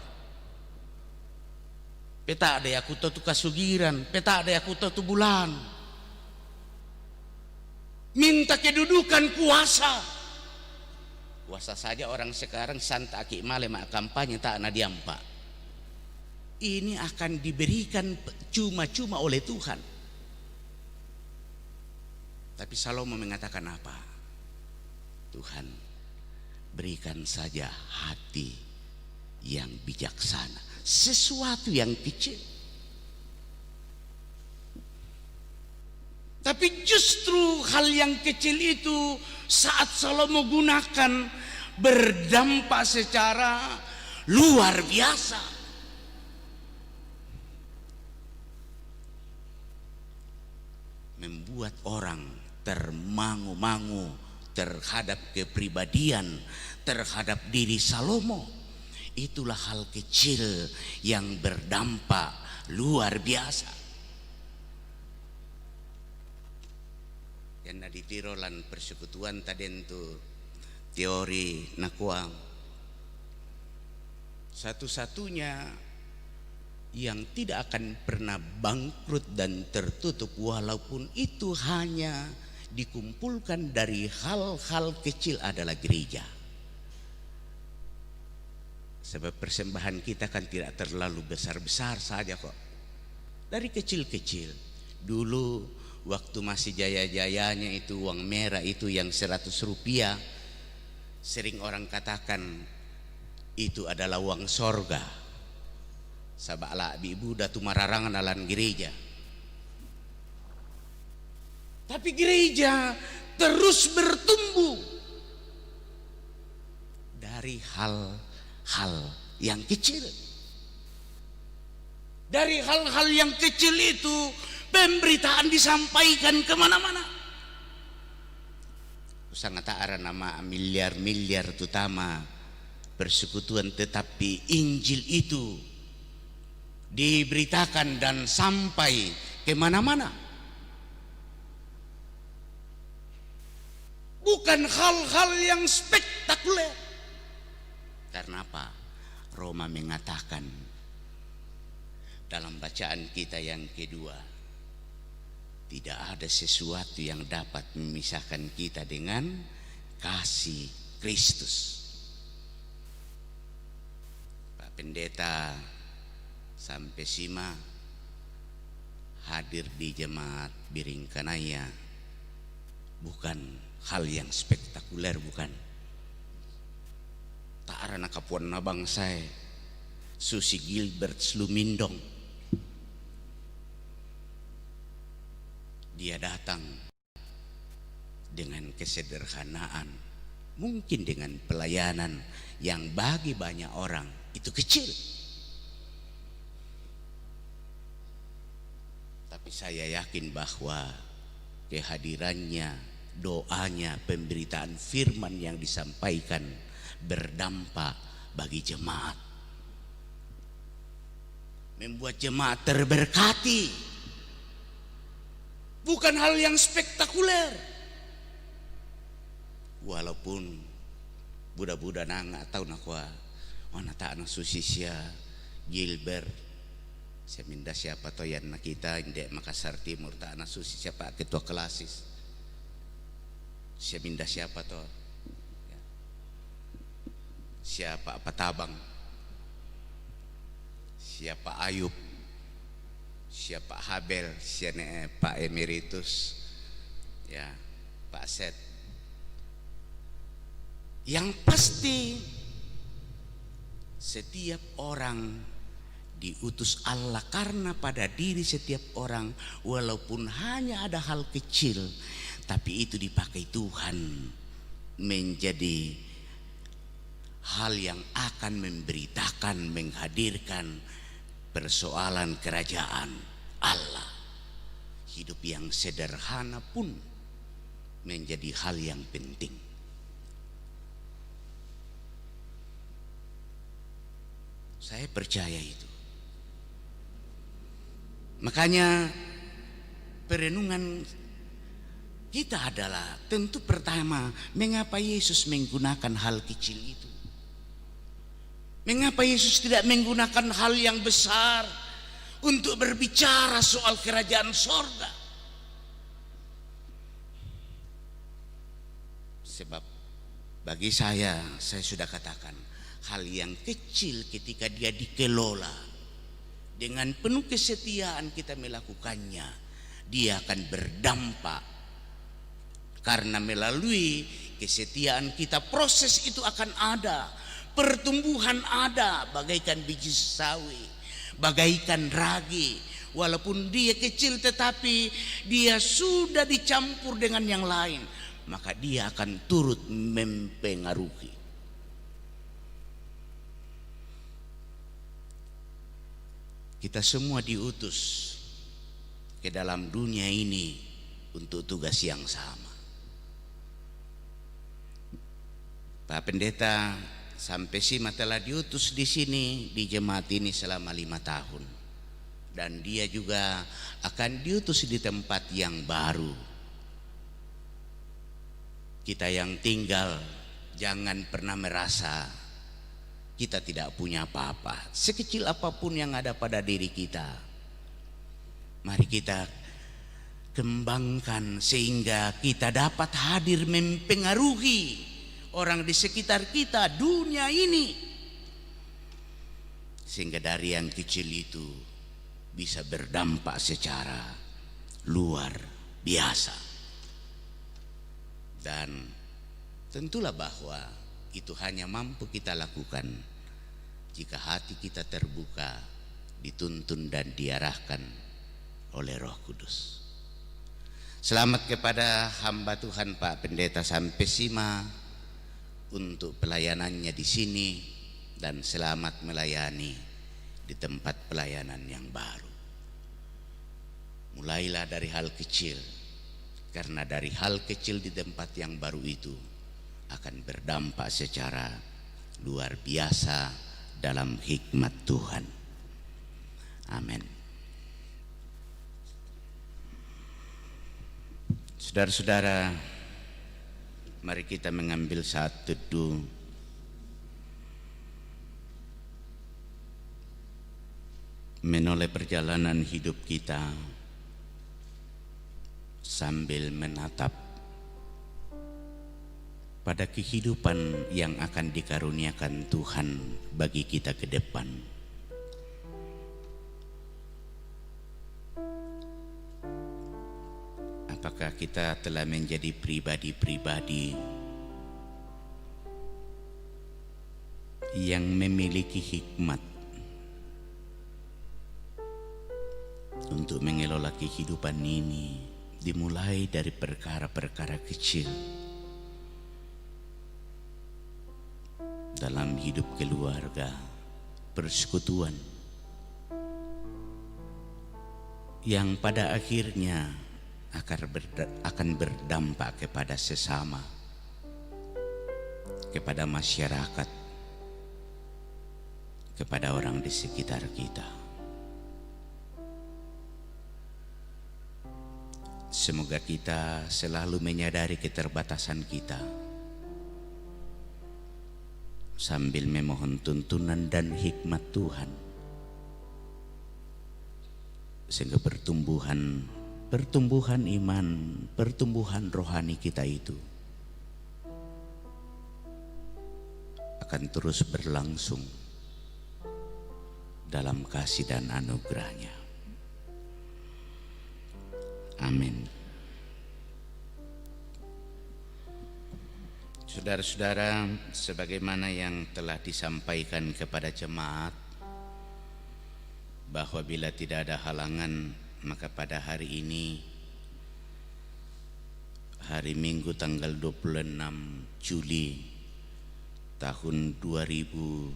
Peta ada yakuto tu kasugiran, peta ada yakuto tu bulan. Minta kedudukan kuasa. Kuasa saja orang sekarang santa aki male mak kampanye tak na diampa. Ini akan diberikan cuma-cuma oleh Tuhan. Tapi Salomo mengatakan apa? Tuhan, berikan saja hati yang bijaksana, sesuatu yang kecil. Tapi justru hal yang kecil itu saat Salomo gunakan berdampak secara luar biasa. Membuat orang termangu-mangu terhadap kepribadian, terhadap diri Salomo. Itulah hal kecil yang berdampak luar biasa. Yang naditirolan persekutuan tadentu teori nakuang. Satu-satunya yang tidak akan pernah bangkrut dan tertutup, walaupun itu hanya dikumpulkan dari hal-hal kecil, adalah gereja. Sebab persembahan kita kan tidak terlalu besar-besar saja kok. Dari kecil-kecil. Dulu waktu masih jaya-jayanya itu uang merah itu yang 100 rupiah, sering orang katakan itu adalah uang sorga. Sabaklah ibu datu mararangan alan gereja. Tapi gereja terus bertumbuh dari hal-hal yang kecil. Dari hal-hal yang kecil itu pemberitaan disampaikan kemana-mana. Sangat ada nama miliar-miliar terutama persekutuan, tetapi Injil itu diberitakan dan sampai kemana-mana. Bukan hal-hal yang spektakuler. Karena apa? Roma mengatakan dalam bacaan kita yang kedua, tidak ada sesuatu yang dapat memisahkan kita dengan kasih Kristus. Pak Pendeta sampai Sima hadir di jemaat Biringkanaya bukan hal yang spektakuler, bukan. Tak ada nakapuan na bangsay Susi Gilbert Slumindong. Dia datang dengan kesederhanaan, mungkin dengan pelayanan yang bagi banyak orang itu kecil. Tapi saya yakin bahwa kehadirannya, doanya, pemberitaan firman yang disampaikan berdampak bagi jemaat, membuat jemaat terberkati. Bukan hal yang spektakuler. Walaupun budak-budak nggak tahu nakwa mana tak na susisya Gilbert, saya minda siapa to yan na kita indek Makassar Timur tak na susisya Pak Ketua Kelasis. Saya minda siapa to? Siapa Patabang? Siapa Ayub? Siapa Habel? Siapa Pak Emeritus? Ya, Pak Set. Yang pasti setiap orang diutus Allah karena pada diri setiap orang walaupun hanya ada hal kecil, tapi itu dipakai Tuhan menjadi hal yang akan memberitakan, menghadirkan persoalan kerajaan Allah. Hidup yang sederhana pun menjadi hal yang penting. Saya percaya itu. Makanya perenungan kita adalah tentu pertama, mengapa Yesus menggunakan hal kecil itu? Mengapa Yesus tidak menggunakan hal yang besar untuk berbicara soal kerajaan sorga? Sebab bagi saya sudah katakan, hal yang kecil ketika dia dikelola dengan penuh kesetiaan kita melakukannya, dia akan berdampak. Karena melalui kesetiaan kita proses itu akan ada, pertumbuhan ada, bagaikan biji sawi, bagaikan ragi. Walaupun dia kecil tetapi dia sudah dicampur dengan yang lain, maka dia akan turut mempengaruhi. Kita semua diutus ke dalam dunia ini untuk tugas yang sama. Pak Pendeta sampai Sima telah diutus di sini di jemaat ini selama 5 tahun, dan dia juga akan diutus di tempat yang baru. Kita yang tinggal jangan pernah merasa kita tidak punya apa-apa, sekecil apapun yang ada pada diri kita. Mari kita kembangkan sehingga kita dapat hadir mempengaruhi orang di sekitar kita, dunia ini, sehingga dari yang kecil itu bisa berdampak secara luar biasa. Dan tentulah bahwa itu hanya mampu kita lakukan jika hati kita terbuka, dituntun dan diarahkan oleh Roh Kudus. Selamat kepada hamba Tuhan Pak Pendeta sampai Sima untuk pelayanannya di sini, dan selamat melayani di tempat pelayanan yang baru. Mulailah dari hal kecil, karena dari hal kecil di tempat yang baru itu akan berdampak secara luar biasa dalam hikmat Tuhan. Amin. Saudara-saudara, mari kita mengambil saat teduh menoleh perjalanan hidup kita sambil menatap pada kehidupan yang akan dikaruniakan Tuhan bagi kita ke depan. Apakah kita telah menjadi pribadi-pribadi yang memiliki hikmat untuk mengelola kehidupan ini, dimulai dari perkara-perkara kecil dalam hidup keluarga, persekutuan, yang pada akhirnya akan berdampak kepada sesama, kepada masyarakat, kepada orang di sekitar kita. Semoga kita selalu menyadari keterbatasan kita sambil memohon tuntunan dan hikmat Tuhan, sehingga pertumbuhan iman, pertumbuhan rohani kita itu akan terus berlangsung dalam kasih dan anugerahnya. Amin. Saudara-saudara, sebagaimana yang telah disampaikan kepada jemaat, bahwa bila tidak ada halangan, maka pada hari ini, hari Minggu tanggal 26 Juli tahun 2020,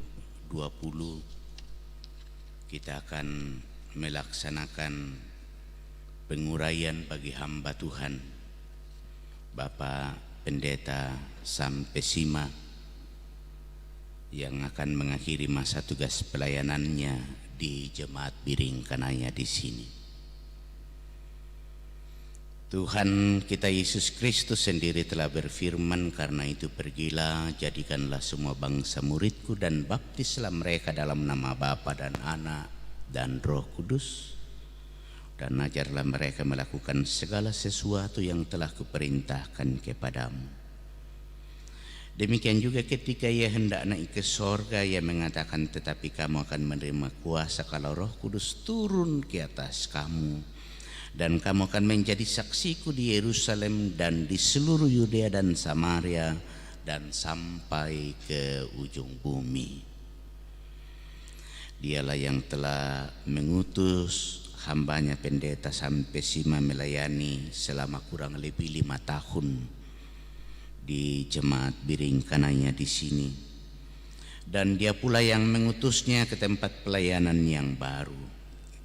kita akan melaksanakan penguraian bagi hamba Tuhan, Bapak Pendeta Sampesima, yang akan mengakhiri masa tugas pelayanannya di Jemaat Biring Kanaya di sini. Tuhan kita Yesus Kristus sendiri telah berfirman, karena itu pergilah, jadikanlah semua bangsa muridku dan baptislah mereka dalam nama Bapa dan Anak dan Roh Kudus, dan ajarlah mereka melakukan segala sesuatu yang telah kuperintahkan kepadamu. Demikian juga ketika ia hendak naik ke sorga, ia mengatakan, tetapi kamu akan menerima kuasa kalau Roh Kudus turun ke atas kamu, dan kamu akan menjadi saksiku di Yerusalem dan di seluruh Yudea dan Samaria dan sampai ke ujung bumi. Dialah yang telah mengutus hambanya Pendeta Sampesima melayani selama kurang lebih 5 tahun di Jemaat Biring Kanaya di sini, dan dia pula yang mengutusnya ke tempat pelayanan yang baru.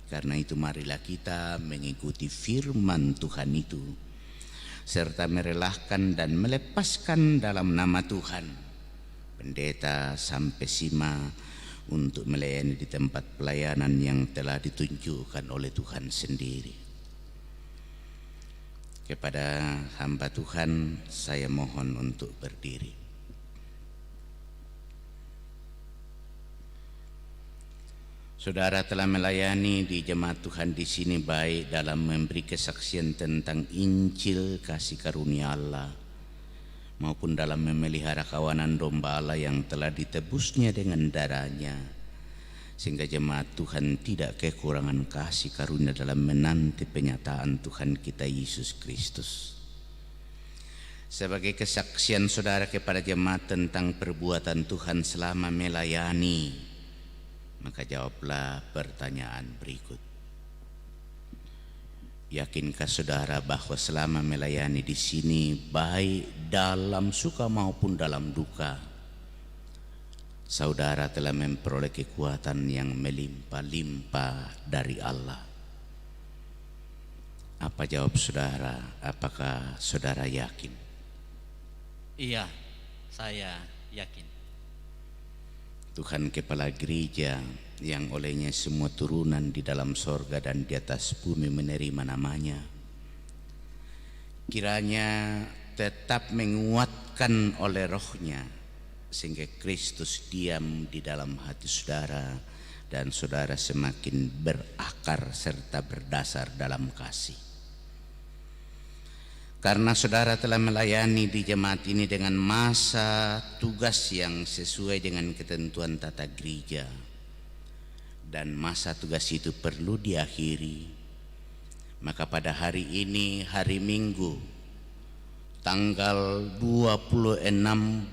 Karena itu marilah kita mengikuti firman Tuhan itu, serta merelahkan dan melepaskan dalam nama Tuhan Pendeta Sampesima untuk melayani di tempat pelayanan yang telah ditunjukkan oleh Tuhan sendiri. Kepada hamba Tuhan, saya mohon untuk berdiri. Saudara telah melayani di jemaat Tuhan di sini, baik dalam memberi kesaksian tentang Injil kasih karunia Allah, maupun dalam memelihara kawanan domba Allah yang telah ditebusnya dengan darahnya, sehingga jemaat Tuhan tidak kekurangan kasih karunia dalam menanti penyataan Tuhan kita Yesus Kristus. Sebagai kesaksian saudara kepada jemaat tentang perbuatan Tuhan selama melayani, maka jawablah pertanyaan berikut. Yakinkah saudara bahwa selama melayani di sini, baik dalam suka maupun dalam duka, saudara telah memperoleh kekuatan yang melimpah-limpah dari Allah? Apa jawab saudara? Apakah saudara yakin? Iya, saya yakin. Tuhan Kepala Gereja yang olehnya semua turunan di dalam sorga dan di atas bumi menerima namanya, kiranya tetap menguatkan oleh rohnya sehingga Kristus diam di dalam hati saudara dan saudara semakin berakar serta berdasar dalam kasih. Karena saudara telah melayani di jemaat ini dengan masa tugas yang sesuai dengan ketentuan tata gereja, dan masa tugas itu perlu diakhiri, maka pada hari ini, hari Minggu, tanggal 26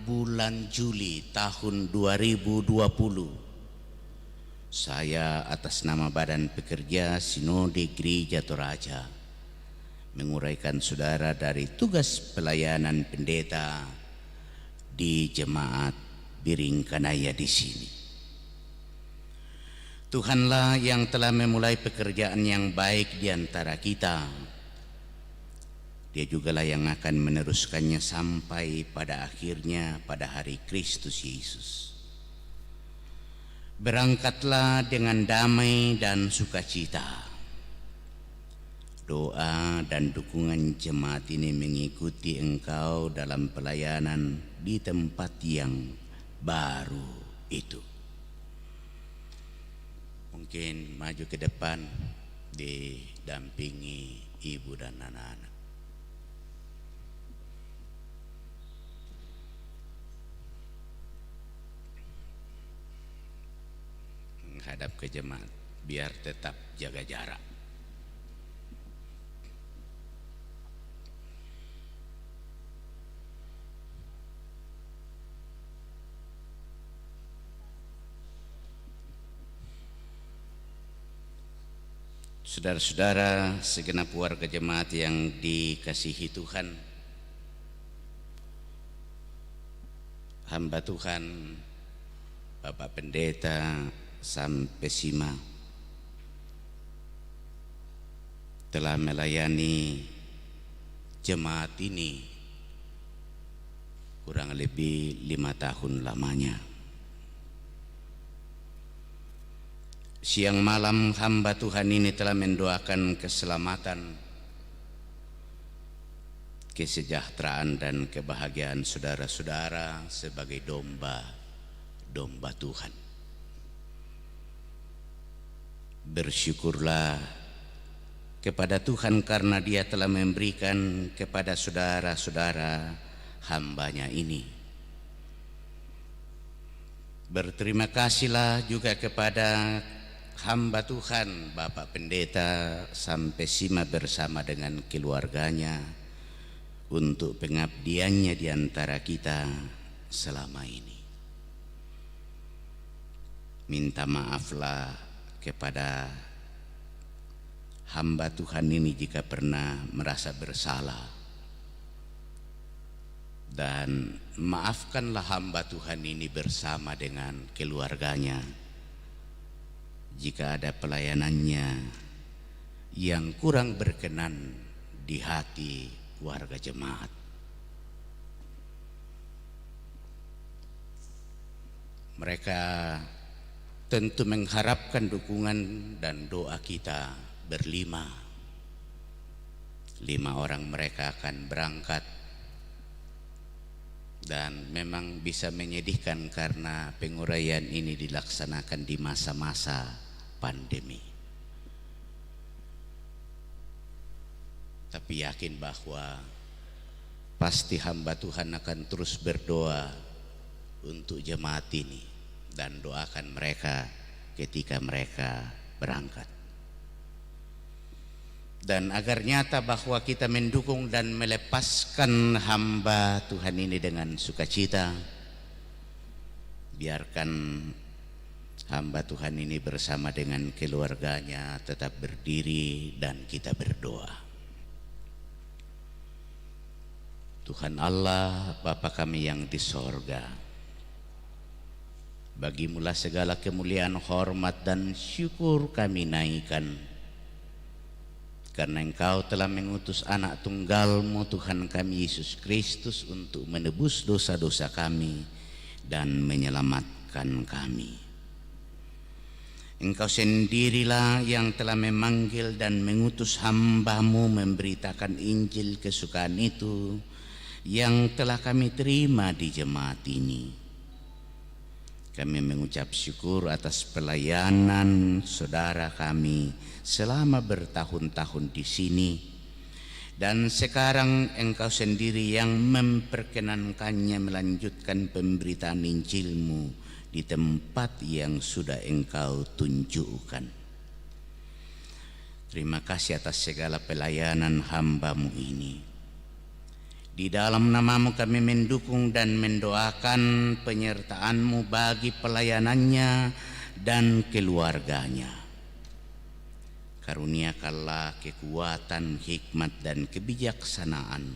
bulan Juli tahun 2020, saya atas nama Badan Pekerja Sinode Gereja Toraja menguraikan saudara dari tugas pelayanan pendeta di jemaat Biringkanaya di sini. Tuhanlah yang telah memulai pekerjaan yang baik di antara kita. Dia jugalah yang akan meneruskannya sampai pada akhirnya pada hari Kristus Yesus. Berangkatlah dengan damai dan sukacita. Doa dan dukungan jemaat ini mengikuti engkau dalam pelayanan di tempat yang baru itu. Mungkin maju ke depan didampingi ibu dan anak-anak. Menghadap ke jemaat biar tetap jaga jarak. Saudara-saudara segenap warga jemaat yang dikasihi Tuhan, hamba Tuhan Bapak Pendeta Sampesima telah melayani jemaat ini kurang lebih 5 tahun lamanya. Siang malam hamba Tuhan ini telah mendoakan keselamatan, kesejahteraan dan kebahagiaan saudara-saudara sebagai domba Tuhan. Bersyukurlah kepada Tuhan karena Dia telah memberikan kepada saudara-saudara hambanya ini. Berterima kasihlah juga kepada hamba Tuhan Bapak Pendeta Sampesima bersama dengan keluarganya untuk pengabdiannya di antara kita selama ini. Minta maaflah kepada hamba Tuhan ini jika pernah merasa bersalah, dan maafkanlah hamba Tuhan ini bersama dengan keluarganya jika ada pelayanannya yang kurang berkenan di hati warga jemaat. Mereka tentu mengharapkan dukungan dan doa kita berlima. 5 orang mereka akan berangkat, dan memang bisa menyedihkan karena penguraian ini dilaksanakan di masa-masa pandemi. Tapi yakin bahwa pasti hamba Tuhan akan terus berdoa untuk jemaat ini dan doakan mereka ketika mereka berangkat. Dan agar nyata bahwa kita mendukung dan melepaskan hamba Tuhan ini dengan sukacita, biarkan hamba Tuhan ini bersama dengan keluarganya tetap berdiri dan kita berdoa. Tuhan Allah, Bapa kami yang di sorga, Bagimulah segala kemuliaan, hormat dan syukur kami naikkan, karena Engkau telah mengutus anak tunggal-Mu Tuhan kami Yesus Kristus untuk menebus dosa-dosa kami dan menyelamatkan menyelamatkan kami. Engkau sendirilah yang telah memanggil dan mengutus hamba-Mu memberitakan Injil kesukaan itu yang telah kami terima di jemaat ini. Kami mengucap syukur atas pelayanan saudara kami selama bertahun-tahun di sini. Dan sekarang Engkau sendiri yang memperkenankannya melanjutkan pemberitaan Injil-Mu di tempat yang sudah Engkau tunjukkan. Terima kasih atas segala pelayanan hamba-Mu ini. Di dalam nama-Mu kami mendukung dan mendoakan penyertaan-Mu bagi pelayanannya dan keluarganya. Karuniakanlah kekuatan, hikmat dan kebijaksanaan,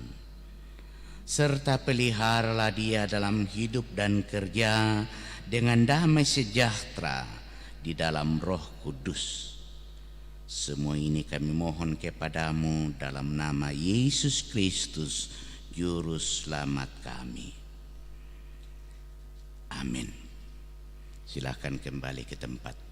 serta peliharalah dia dalam hidup dan kerja dengan damai sejahtera di dalam Roh Kudus. Semua ini kami mohon kepada-Mu dalam nama Yesus Kristus, Juru Selamat kami. Amin. Silakan kembali ke tempat.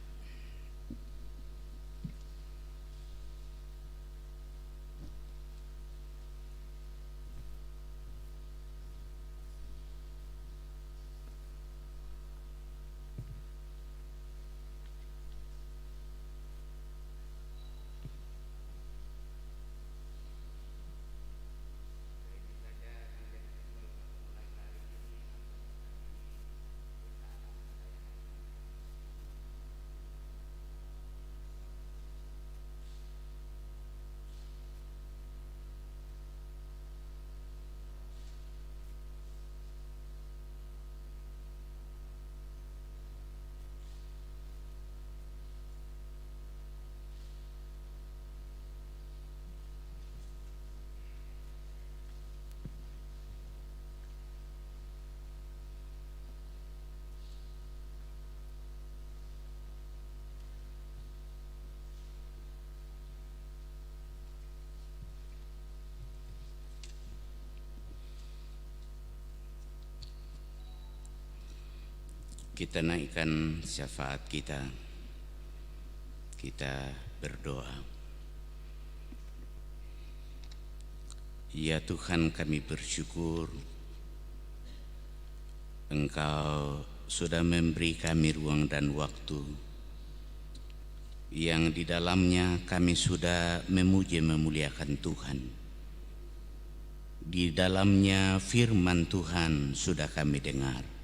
Kita naikkan syafaat kita. Kita berdoa. Ya Tuhan, kami bersyukur Engkau sudah memberi kami ruang dan waktu yang di dalamnya kami sudah memuji memuliakan Tuhan. Di dalamnya firman Tuhan sudah kami dengar.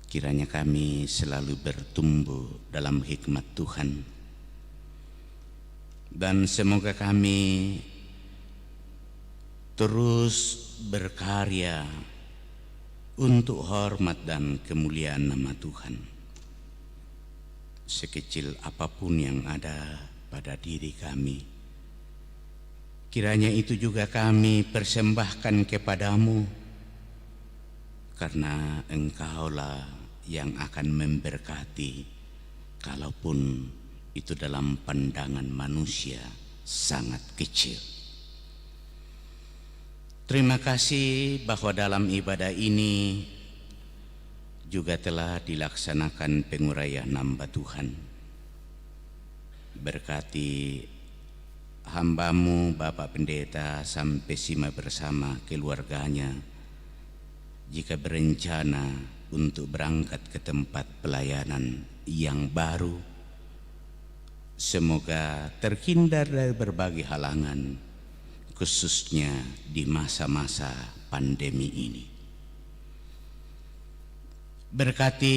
Kiranya kami selalu bertumbuh dalam hikmat Tuhan, dan semoga kami terus berkarya untuk hormat dan kemuliaan nama Tuhan, sekecil apapun yang ada pada diri kami. Kiranya itu juga kami persembahkan kepadamu, karena Engkaulah yang akan memberkati, kalaupun itu dalam pandangan manusia sangat kecil. Terima kasih bahwa dalam ibadah ini juga telah dilaksanakan penguraian hamba Tuhan. Berkati hamba-Mu Bapak Pendeta sampai Sima bersama keluarganya, jika berencana untuk berangkat ke tempat pelayanan yang baru, semoga terhindar dari berbagai halangan, khususnya di masa-masa pandemi ini. Berkati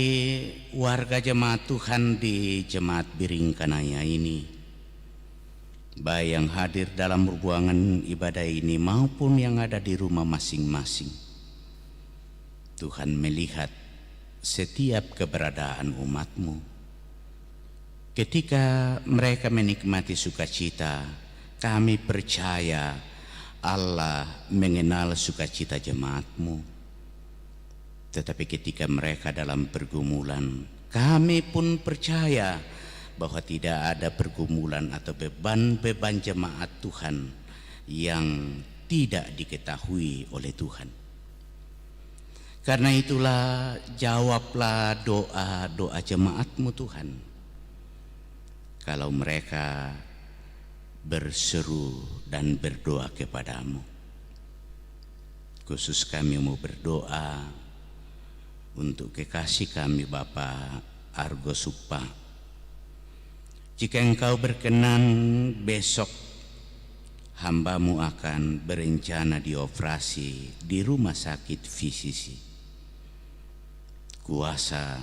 warga jemaat Tuhan di Jemaat Biringkanaya ini, baik yang hadir dalam ruangan ibadah ini maupun yang ada di rumah masing-masing. Tuhan melihat setiap keberadaan umat-Mu. Ketika mereka menikmati sukacita, kami percaya Allah mengenal sukacita jemaat-Mu. Tetapi ketika mereka dalam pergumulan, kami pun percaya bahwa tidak ada pergumulan atau beban-beban jemaat Tuhan yang tidak diketahui oleh Tuhan. Karena itulah jawablah doa-doa jemaat-Mu Tuhan. Kalau mereka berseru dan berdoa kepadamu. Khusus kami mau berdoa untuk kekasih kami Bapak Argo Supa. Jika Engkau berkenan, besok hamba-Mu akan berencana dioperasi di rumah sakit Fisisi. Kuasa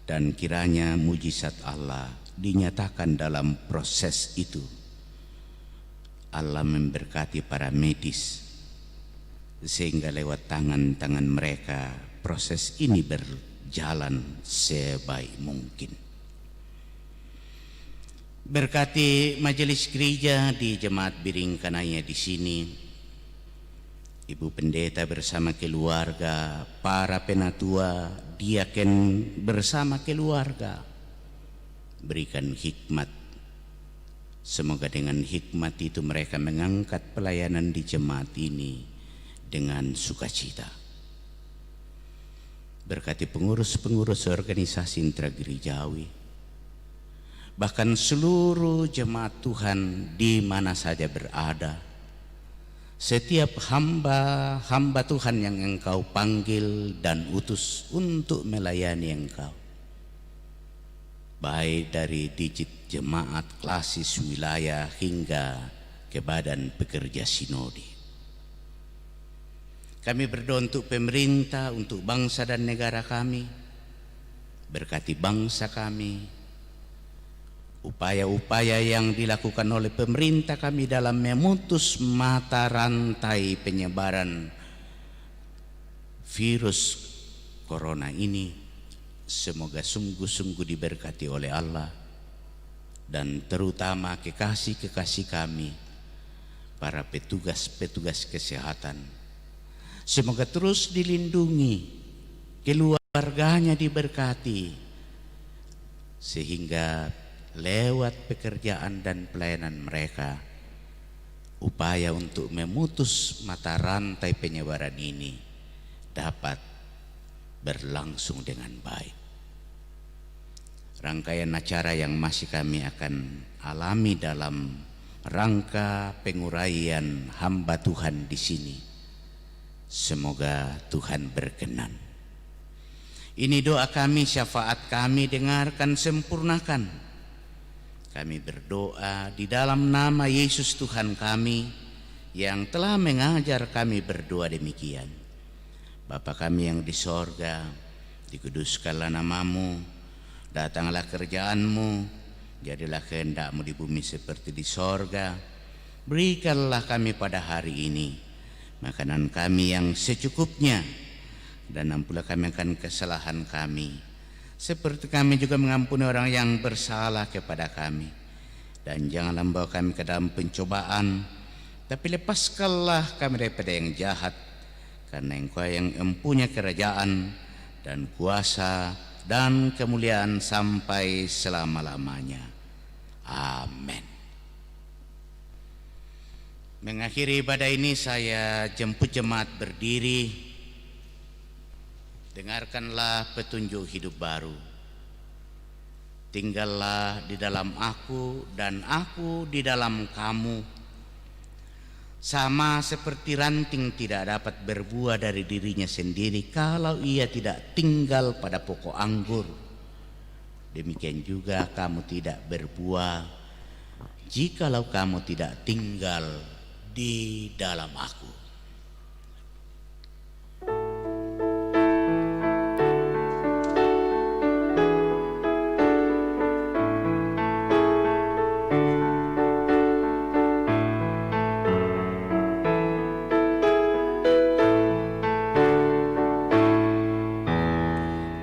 dan kiranya mujizat Allah dinyatakan dalam proses itu. Allah memberkati para medis sehingga lewat tangan-tangan mereka proses ini berjalan sebaik mungkin. Berkati majelis gereja di Jemaat Biringkanaya di sini, Ibu Pendeta bersama keluarga, para penatua, diaken bersama keluarga. Berikan hikmat. Semoga dengan hikmat itu mereka mengangkat pelayanan di jemaat ini dengan sukacita. Berkati pengurus-pengurus organisasi intragerejawi, bahkan seluruh jemaat Tuhan di mana saja berada, setiap hamba Tuhan yang Engkau panggil dan utus untuk melayani Engkau, baik dari digit jemaat klasis wilayah hingga ke badan pekerja sinode. Kami berdoa untuk pemerintah, untuk bangsa dan negara kami. Berkati bangsa kami. Upaya-upaya yang dilakukan oleh pemerintah kami dalam memutus mata rantai penyebaran virus corona ini, semoga sungguh-sungguh diberkati oleh Allah, dan terutama kekasih-kekasih kami, para petugas-petugas kesehatan. Semoga terus dilindungi, keluarganya diberkati, sehingga lewat pekerjaan dan pelayanan mereka, upaya untuk memutus mata rantai penyebaran ini dapat berlangsung dengan baik. Rangkaian acara yang masih kami akan alami dalam rangka penguraian hamba Tuhan di sini, semoga Tuhan berkenan. Ini doa kami, syafaat kami, dengarkan, sempurnakan. Kami berdoa di dalam nama Yesus Tuhan kami yang telah mengajar kami berdoa demikian. Bapa kami yang di sorga, dikuduskanlah namamu, datanglah kerjaan-Mu, jadilah kehendak-Mu di bumi seperti di sorga. Berikanlah kami pada hari ini makanan kami yang secukupnya, dan ampunilah kami akan kesalahan kami, seperti kami juga mengampuni orang yang bersalah kepada kami. Dan janganlah membawa kami ke dalam pencobaan, tapi lepaskanlah kami daripada yang jahat, karena Engkau yang mempunyai kerajaan dan kuasa dan kemuliaan sampai selama-lamanya. Amin. Mengakhiri ibadah ini saya jemput jemaat berdiri. Dengarkanlah petunjuk hidup baru. Tinggallah di dalam aku dan aku di dalam kamu. Sama seperti ranting tidak dapat berbuah dari dirinya sendiri kalau ia tidak tinggal pada pokok anggur, demikian juga kamu tidak berbuah jikalau kamu tidak tinggal di dalam aku.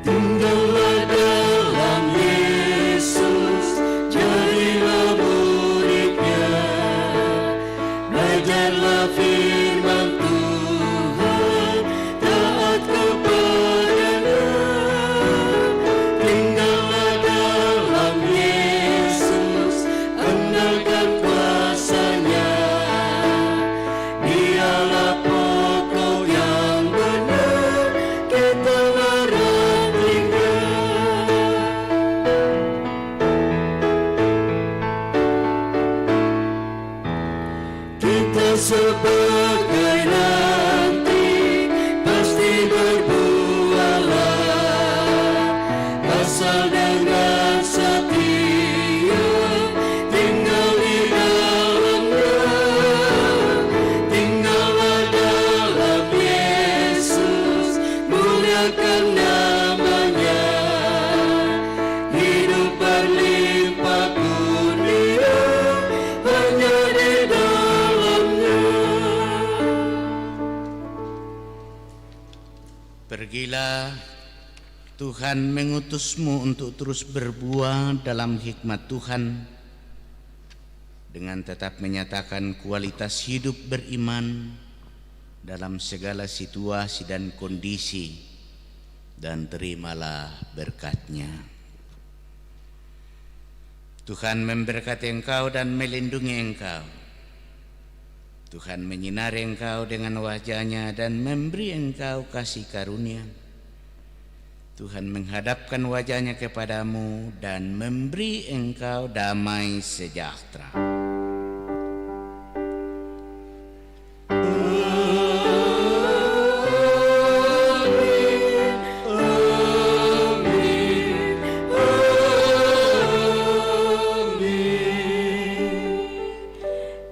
Tinggallah dalam Yesus, jadilah muridnya, belajarlah firman yang sebagai nanti pasti berbuahlah, asal dengan setia tinggal di dalamnya. Tinggallah dalam Yesus, muliakan namanya, hidup berlimpah kurnia hanya di dalamnya. Pergilah, Tuhan mengutusmu untuk terus berbuah dalam hikmat Tuhan, dengan tetap menyatakan kualitas hidup beriman dalam segala situasi dan kondisi, dan terimalah berkat-Nya. Tuhan memberkati engkau dan melindungi engkau. Tuhan menyinari engkau dengan wajah-Nya dan memberi engkau kasih karunia. Tuhan menghadapkan wajah-Nya kepadamu dan memberi engkau damai sejahtera.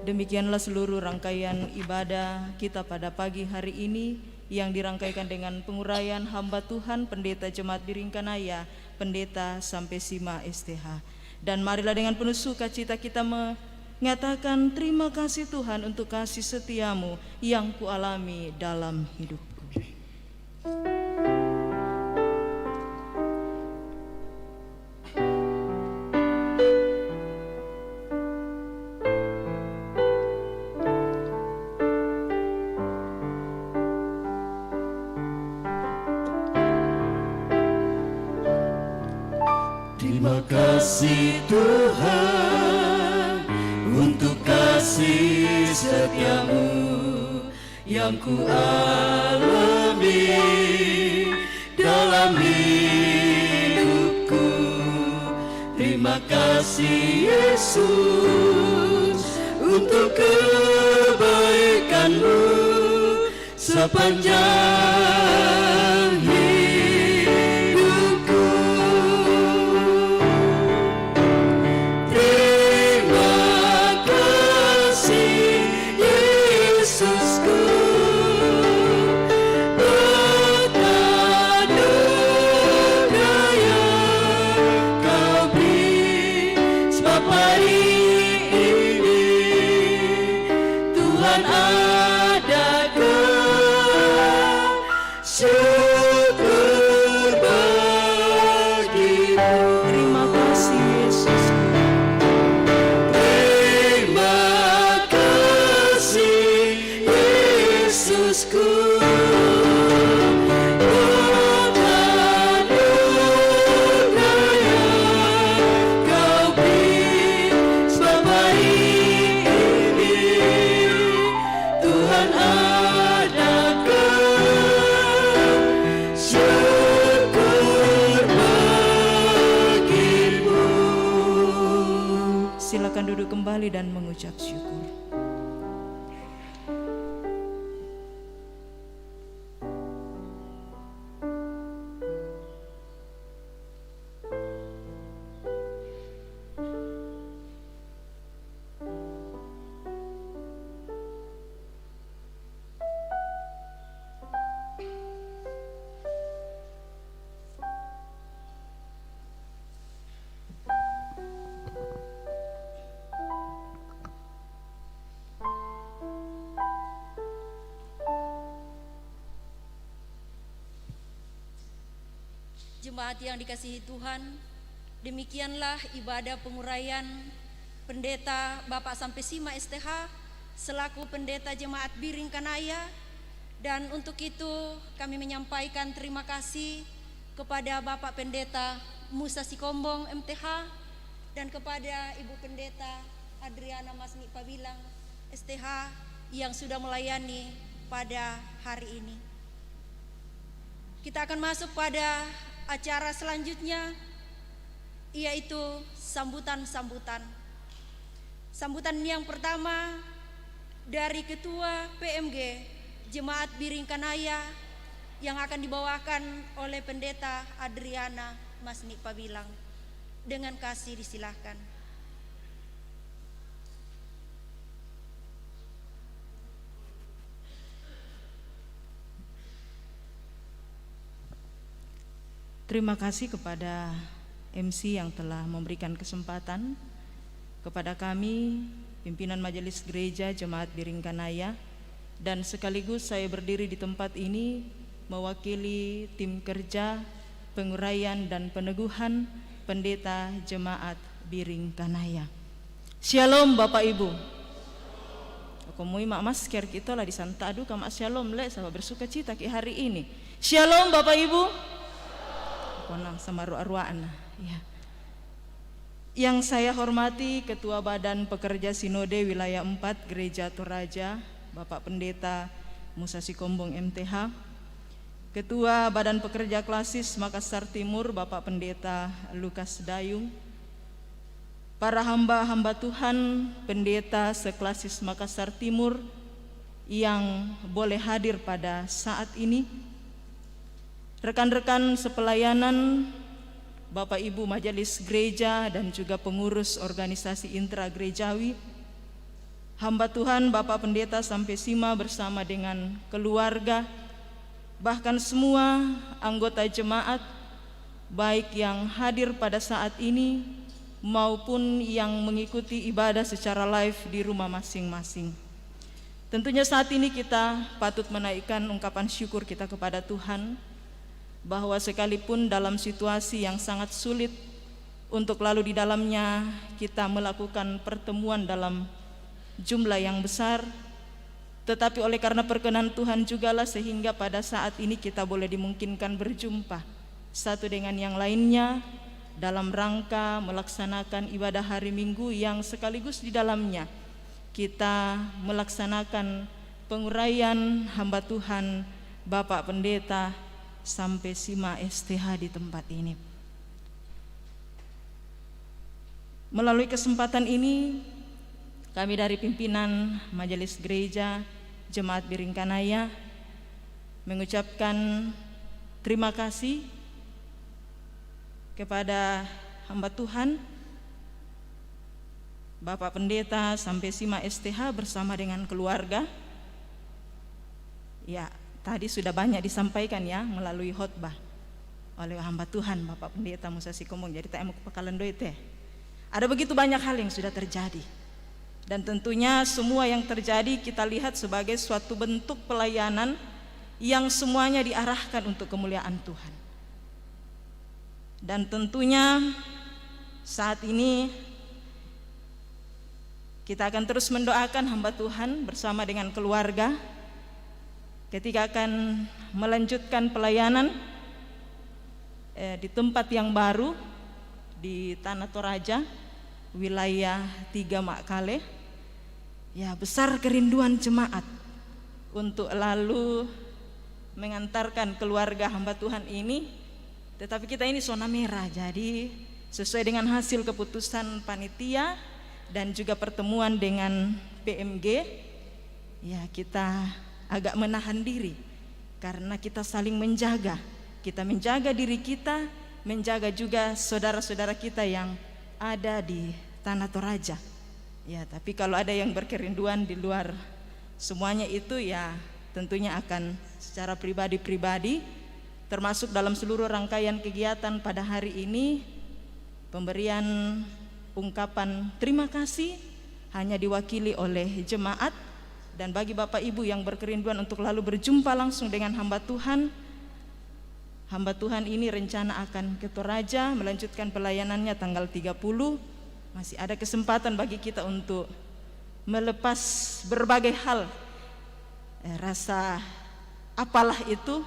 Demikianlah seluruh rangkaian ibadah kita pada pagi hari ini yang dirangkaikan dengan penguraian hamba Tuhan Pendeta Jemaat Biringkanaya, Pendeta Sampesima STH. Dan marilah dengan penuh sukacita kita mengatakan terima kasih Tuhan untuk kasih setiamu yang kualami dalam hidupku. Terima kasih Tuhan untuk kasih setiamu yang ku alami dalam hidupku. Terima kasih Yesus untuk kebaikan-Mu sepanjang hidupku. Terima kasih Yesusku, berkat anugerah Kau beri, sebab hari ini Tuhan adakan syukur bagimu. Terima kasih Yesus. Terima kasih Yesusku, berkat anugerah Kau beri, sebab hari ini Tuhan adakan syukur bagimu. Silakan duduk kembali dan mengucap syukur. Jemaat yang dikasihi Tuhan, demikianlah ibadah penguraian Pendeta Bapak Sampesima STH selaku Pendeta Jemaat Biringkanaya, dan untuk itu kami menyampaikan terima kasih kepada Bapak Pendeta Musa Sikombong MTH dan kepada Ibu Pendeta Adriana Masni Pabilang STH yang sudah melayani pada hari ini. Kita akan masuk pada acara selanjutnya, yaitu sambutan-sambutan. Sambutan yang pertama dari Ketua PMG Jemaat Biring Kanaya yang akan dibawakan oleh Pendeta Adriana Masni Pabilang. Dengan kasih disilahkan. Terima kasih kepada MC yang telah memberikan kesempatan kepada kami, pimpinan Majelis Gereja Jemaat Biring Kanaya, dan sekaligus saya berdiri di tempat ini mewakili tim kerja penguraian dan peneguhan Pendeta Jemaat Biring Kanaya. Shalom Bapak Ibu. Aku mau mak masker kita lah di Santa Adu kama shalom le sama bersuka cita ki hari ini. Shalom Bapak Ibu. Konang sama arwaan ya. Yang saya hormati Ketua Badan Pekerja Sinode Wilayah 4 Gereja Toraja, Bapak Pendeta Musa Sikombong MTH, Ketua Badan Pekerja Klasis Makassar Timur, Bapak Pendeta Lukas Dayung, para hamba-hamba Tuhan, pendeta seklasis Makassar Timur yang boleh hadir pada saat ini, rekan-rekan sepelayanan, Bapak Ibu Majelis Gereja dan juga pengurus organisasi intragerejawi, hamba Tuhan Bapak Pendeta sampai Sima bersama dengan keluarga, bahkan semua anggota jemaat baik yang hadir pada saat ini maupun yang mengikuti ibadah secara live di rumah masing-masing. Tentunya saat ini kita patut menaikkan ungkapan syukur kita kepada Tuhan bahwa sekalipun dalam situasi yang sangat sulit untuk lalu di dalamnya kita melakukan pertemuan dalam jumlah yang besar, tetapi oleh karena perkenan Tuhan jugalah sehingga pada saat ini kita boleh dimungkinkan berjumpa satu dengan yang lainnya dalam rangka melaksanakan ibadah hari Minggu yang sekaligus di dalamnya kita melaksanakan penguraian hamba Tuhan Bapak Pendeta sampai Sima STH di tempat ini. Melalui kesempatan ini kami dari pimpinan Majelis Gereja Jemaat Biring Kanaya mengucapkan terima kasih kepada hamba Tuhan Bapak Pendeta sampai Sima STH bersama dengan keluarga. Ya, tadi sudah banyak disampaikan ya melalui khotbah oleh hamba Tuhan Bapak Pendeta Musa Sikombong. Jadi tak mau kepakalan doi teh. Ada begitu banyak hal yang sudah terjadi. Dan tentunya semua yang terjadi kita lihat sebagai suatu bentuk pelayanan yang semuanya diarahkan untuk kemuliaan Tuhan. Dan tentunya saat ini kita akan terus mendoakan hamba Tuhan bersama dengan keluarga ketika akan melanjutkan pelayanan di tempat yang baru di Tanah Toraja, wilayah 3 Makkale. Ya, besar kerinduan jemaat untuk lalu mengantarkan keluarga hamba Tuhan ini, tetapi kita ini zona merah, jadi sesuai dengan hasil keputusan panitia dan juga pertemuan dengan PMG, ya kita agak menahan diri karena kita saling menjaga. Kita menjaga diri kita, menjaga juga saudara-saudara kita yang ada di Tanah Toraja. Ya, tapi kalau ada yang berkerinduan di luar semuanya itu ya tentunya akan secara pribadi-pribadi, termasuk dalam seluruh rangkaian kegiatan pada hari ini, pemberian ungkapan terima kasih hanya diwakili oleh jemaat. Dan bagi Bapak Ibu yang berkerinduan untuk lalu berjumpa langsung dengan hamba Tuhan ini rencana akan ke Toraja melanjutkan pelayanannya tanggal 30. Masih ada kesempatan bagi kita untuk melepas berbagai hal, rasa apalah itu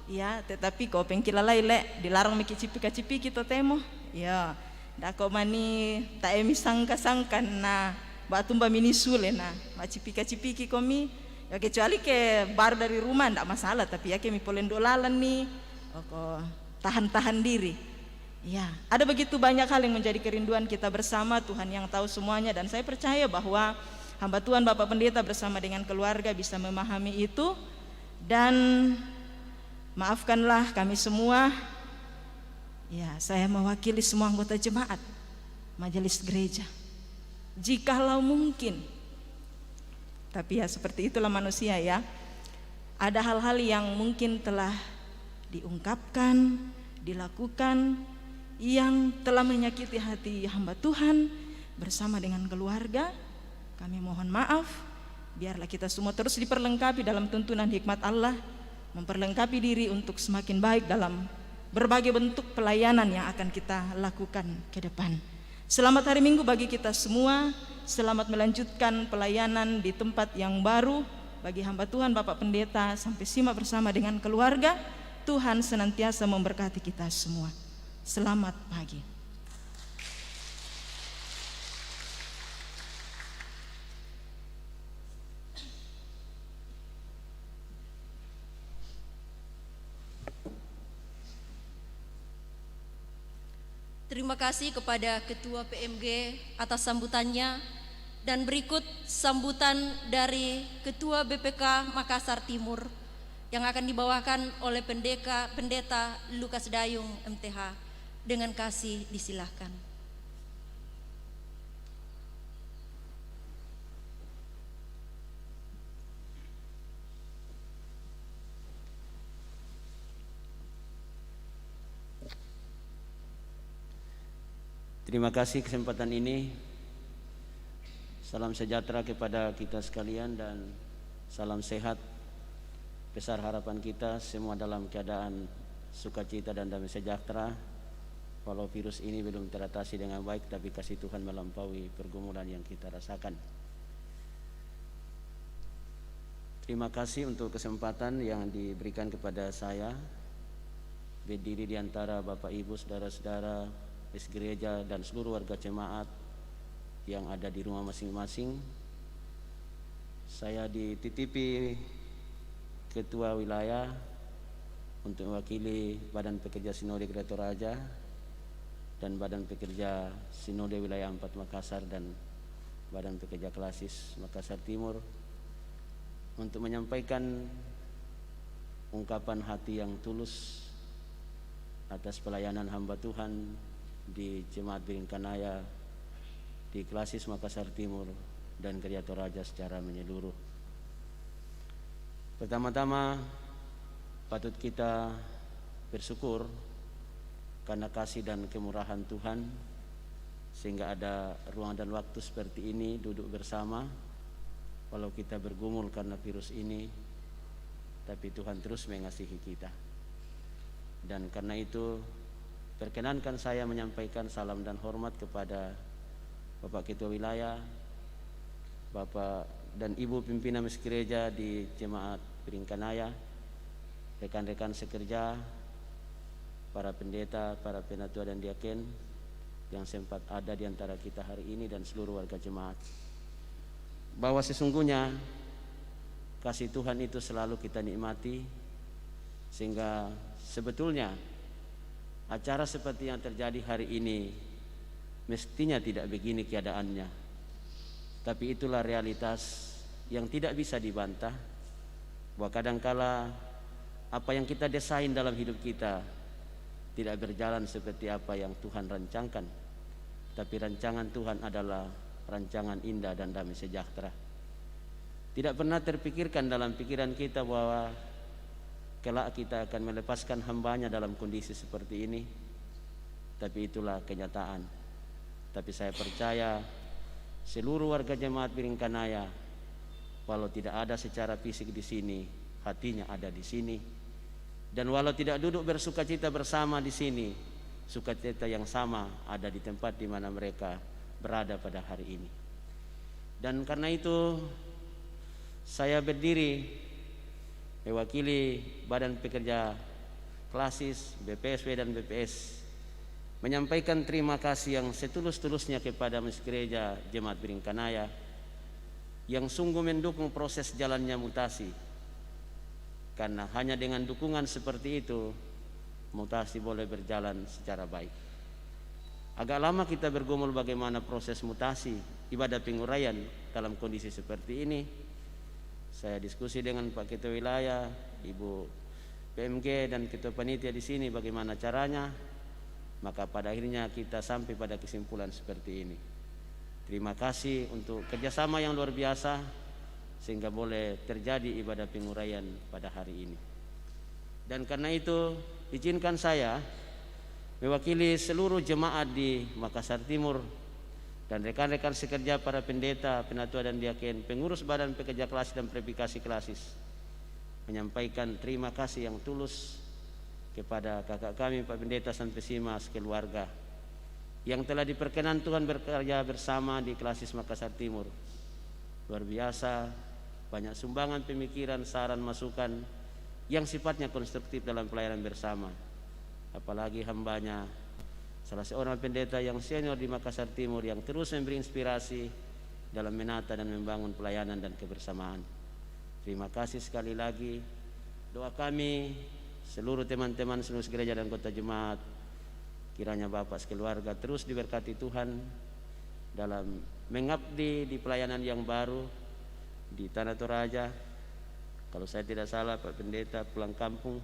ya, tetapi kau pengkilalai le dilarang mikicipi-kacipi kita temo ya, dak kau mani tak emi sangka-sangka na batumba mini sule na macipika-cipiki komi ya, kecuali ke bar dari rumah ndak masalah, tapi ya kemi polendo lalan nih kok tahan-tahan diri ya. Ada begitu banyak hal yang menjadi kerinduan kita bersama, Tuhan yang tahu semuanya, dan saya percaya bahwa hamba Tuhan Bapak Pendeta bersama dengan keluarga bisa memahami itu. Dan maafkanlah kami semua, ya saya mewakili semua anggota jemaat majelis gereja, jikalau mungkin, tapi ya seperti itulah manusia ya, ada hal-hal yang mungkin telah diungkapkan, dilakukan yang telah menyakiti hati hamba Tuhan bersama dengan keluarga. Kami mohon maaf. Biarlah kita semua terus diperlengkapi dalam tuntunan hikmat Allah, memperlengkapi diri untuk semakin baik dalam berbagai bentuk pelayanan yang akan kita lakukan ke depan. Selamat hari Minggu bagi kita semua. Selamat melanjutkan pelayanan di tempat yang baru bagi hamba Tuhan Bapak Pendeta sampai simak bersama dengan keluarga. Tuhan senantiasa memberkati kita semua. Selamat pagi. Terima kasih kepada Ketua PMG atas sambutannya, dan berikut sambutan dari Ketua BPK Makassar Timur yang akan dibawakan oleh Pendeta Lukas Dayung MTH. Dengan kasih disilahkan. Terima kasih kesempatan ini. Salam sejahtera kepada kita sekalian dan salam sehat. Besar harapan kita semua dalam keadaan sukacita dan damai sejahtera. Walau virus ini belum teratasi dengan baik, tapi kasih Tuhan melampaui pergumulan yang kita rasakan. Terima kasih untuk kesempatan yang diberikan kepada saya berdiri di antara Bapak Ibu, saudara-saudara gereja dan seluruh warga jemaat yang ada di rumah masing-masing. Saya dititipi Ketua Wilayah untuk mewakili Badan Pekerja Sinode Gereja Toraja dan Badan Pekerja Sinode Wilayah 4 Makassar dan Badan Pekerja Klasis Makassar Timur untuk menyampaikan ungkapan hati yang tulus atas pelayanan hamba Tuhan di Jemaat Biringkanaya, di Klasis Makassar Timur dan Gereja Toraja secara menyeluruh. Pertama-tama patut kita bersyukur karena kasih dan kemurahan Tuhan sehingga ada ruang dan waktu seperti ini duduk bersama. Walau kita bergumul karena virus ini, tapi Tuhan terus mengasihi kita. Dan karena itu perkenankan saya menyampaikan salam dan hormat kepada Bapak Ketua Wilayah, Bapak dan Ibu pimpinan gereja di Jemaat Biringkanaya, rekan-rekan sekerja, para pendeta, para penatua dan diaken yang sempat ada di antara kita hari ini dan seluruh warga jemaat. Bahwa sesungguhnya kasih Tuhan itu selalu kita nikmati, sehingga sebetulnya acara seperti yang terjadi hari ini mestinya tidak begini keadaannya. Tapi itulah realitas yang tidak bisa dibantah, bahwa kadangkala apa yang kita desain dalam hidup kita tidak berjalan seperti apa yang Tuhan rancangkan. Tapi rancangan Tuhan adalah rancangan indah dan damai sejahtera. Tidak pernah terpikirkan dalam pikiran kita bahwa kelak kita akan melepaskan hambanya dalam kondisi seperti ini. Tapi itulah kenyataan. Tapi saya percaya seluruh warga jemaat Biringkanaya, walau tidak ada secara fisik di sini, hatinya ada di sini. Dan walau tidak duduk bersukacita bersama di sini, sukacita yang sama ada di tempat di mana mereka berada pada hari ini. Dan karena itu saya berdiri mewakili Badan Pekerja Klasis, BPSW dan BPS, menyampaikan terima kasih yang setulus-tulusnya kepada Gereja Jemaat Biringkanaya yang sungguh mendukung proses jalannya mutasi. Karena hanya dengan dukungan seperti itu mutasi boleh berjalan secara baik. Agak lama kita bergumul bagaimana proses mutasi, ibadah penguraian dalam kondisi seperti ini. Saya diskusi dengan Pak Ketua Wilayah, Ibu PMG dan Ketua Panitia di sini bagaimana caranya. Maka pada akhirnya kita sampai pada kesimpulan seperti ini. Terima kasih untuk kerjasama yang luar biasa sehingga boleh terjadi ibadah penguraian pada hari ini. Dan karena itu izinkan saya mewakili seluruh jemaat di Makassar Timur dan rekan-rekan sekerja para pendeta, penatua dan diaken, pengurus badan pekerja klasis dan verifikasi klasis menyampaikan terima kasih yang tulus kepada kakak kami Pak Pendeta sampai Sima sekeluarga yang telah diperkenan Tuhan bekerja bersama di klasis Makassar Timur. Luar biasa, banyak sumbangan pemikiran, saran, masukan yang sifatnya konstruktif dalam pelayanan bersama. Apalagi hambanya salah seorang pendeta yang senior di Makassar Timur yang terus memberi inspirasi dalam menata dan membangun pelayanan dan kebersamaan. Terima kasih sekali lagi. Doa kami seluruh teman-teman seluruh gereja dan kota jemaat, kiranya Bapak sekeluarga terus diberkati Tuhan dalam mengabdi di pelayanan yang baru di Tanah Toraja. Kalau saya tidak salah Pak Pendeta pulang kampung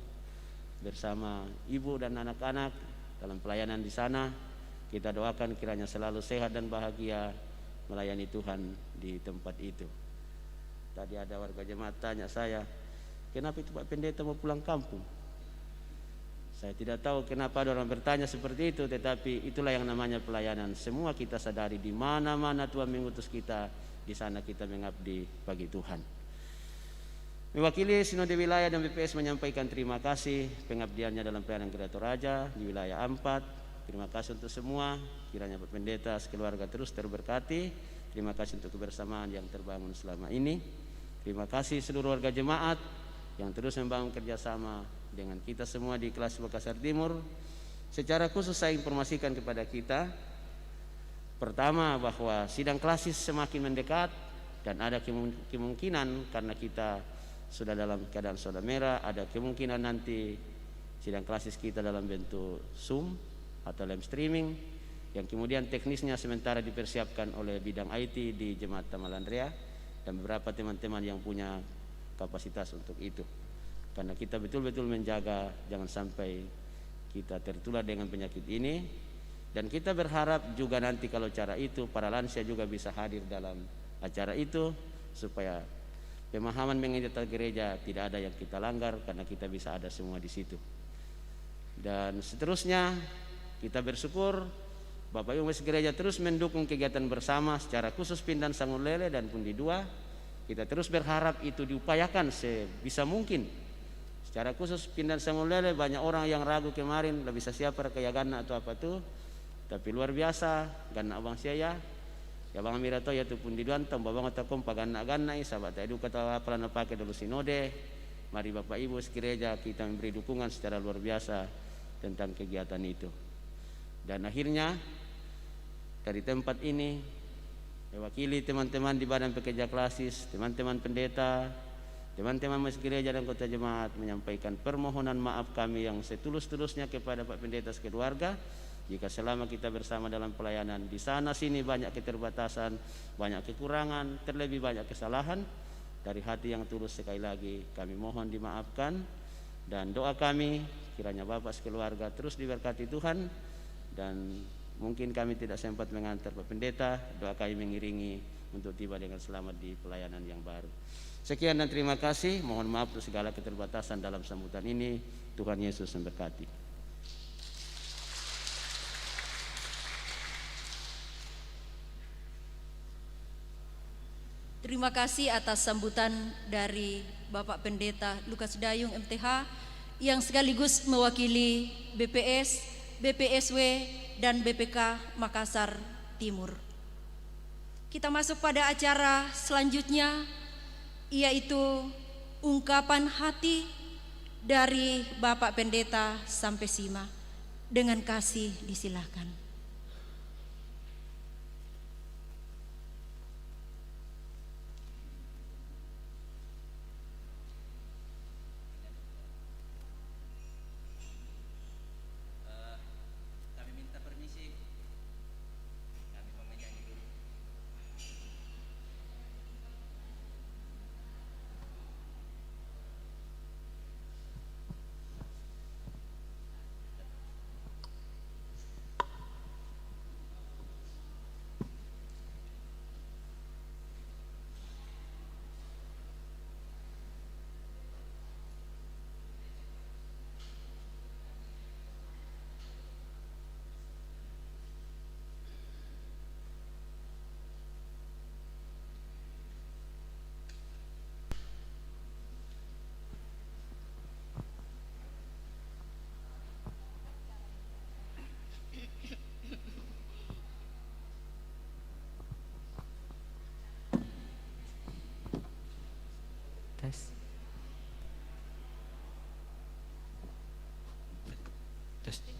bersama ibu dan anak-anak dalam pelayanan di sana. Kita doakan kiranya selalu sehat dan bahagia melayani Tuhan di tempat itu. Tadi ada warga jemaat tanya saya, kenapa itu Pak Pendeta mau pulang kampung? Saya tidak tahu kenapa ada orang bertanya seperti itu, tetapi itulah yang namanya pelayanan. Semua kita sadari di mana-mana Tuhan mengutus kita, di sana kita mengabdi bagi Tuhan. Mewakili Sinode Wilayah dan BPS menyampaikan terima kasih pengabdiannya dalam pelayanan Gereja Toraja di wilayah Ampat. Terima kasih untuk semua, kiranya Pak Pendeta sekeluarga terus terberkati. Terima kasih untuk kebersamaan yang terbangun selama ini. Terima kasih seluruh warga jemaat yang terus membangun kerjasama dengan kita semua di kelas Makassar Timur. Secara khusus saya informasikan kepada kita, pertama bahwa sidang klasis semakin mendekat dan ada kemungkinan karena kita sudah dalam keadaan zona merah, ada kemungkinan nanti sidang klasis kita dalam bentuk Zoom atau live streaming yang kemudian teknisnya sementara dipersiapkan oleh bidang IT di Jemaat Tamalandrea dan beberapa teman-teman yang punya kapasitas untuk itu. Karena kita betul-betul menjaga jangan sampai kita tertular dengan penyakit ini, dan kita berharap juga nanti kalau cara itu para lansia juga bisa hadir dalam acara itu supaya pemahaman mengenai tata gereja tidak ada yang kita langgar karena kita bisa ada semua di situ. Dan seterusnya kita bersyukur Bapak Ibu Masjid Gereja terus mendukung kegiatan bersama secara khusus Pindan Sangulele dan Pundi 2. Kita terus berharap itu diupayakan sebisa mungkin. Secara khusus Pindan Sangulele banyak orang yang ragu kemarin lah bisa siapa kayak Gana atau apa tuh. Tapi luar biasa Gana abang saya ya bang Mirato ya tu Pundi 2 tambah bang atakom pagana-gana sahabat edu kata apa na pakai dulu sinode. Mari Bapak Ibu Gereja kita memberi dukungan secara luar biasa tentang kegiatan itu. Dan akhirnya dari tempat ini mewakili teman-teman di Badan Pekerja Klasis, teman-teman pendeta, teman-teman Masjid Gereja dan Kota Jemaat menyampaikan permohonan maaf kami yang setulus-tulusnya kepada Pak Pendeta sekeluarga jika selama kita bersama dalam pelayanan di sana sini banyak keterbatasan, banyak kekurangan, terlebih banyak kesalahan. Dari hati yang tulus sekali lagi kami mohon dimaafkan, dan doa kami kiranya Bapak sekeluarga terus diberkati Tuhan. Dan mungkin kami tidak sempat mengantar Pak Pendeta, doa kami mengiringi untuk tiba dengan selamat di pelayanan yang baru. Sekian dan terima kasih. Mohon maaf untuk segala keterbatasan dalam sambutan ini. Tuhan Yesus memberkati. Terima kasih atas sambutan dari Bapak Pendeta Lukas Dayung MTH yang sekaligus mewakili BPS, BPSW, dan BPK Makassar Timur. Kita masuk pada acara selanjutnya, yaitu ungkapan hati dari Bapak Pendeta sampai Sima. Dengan kasih disilahkan. Kami minta permisi, kami mau menyanyi dulu. Tes. Tes. Tes.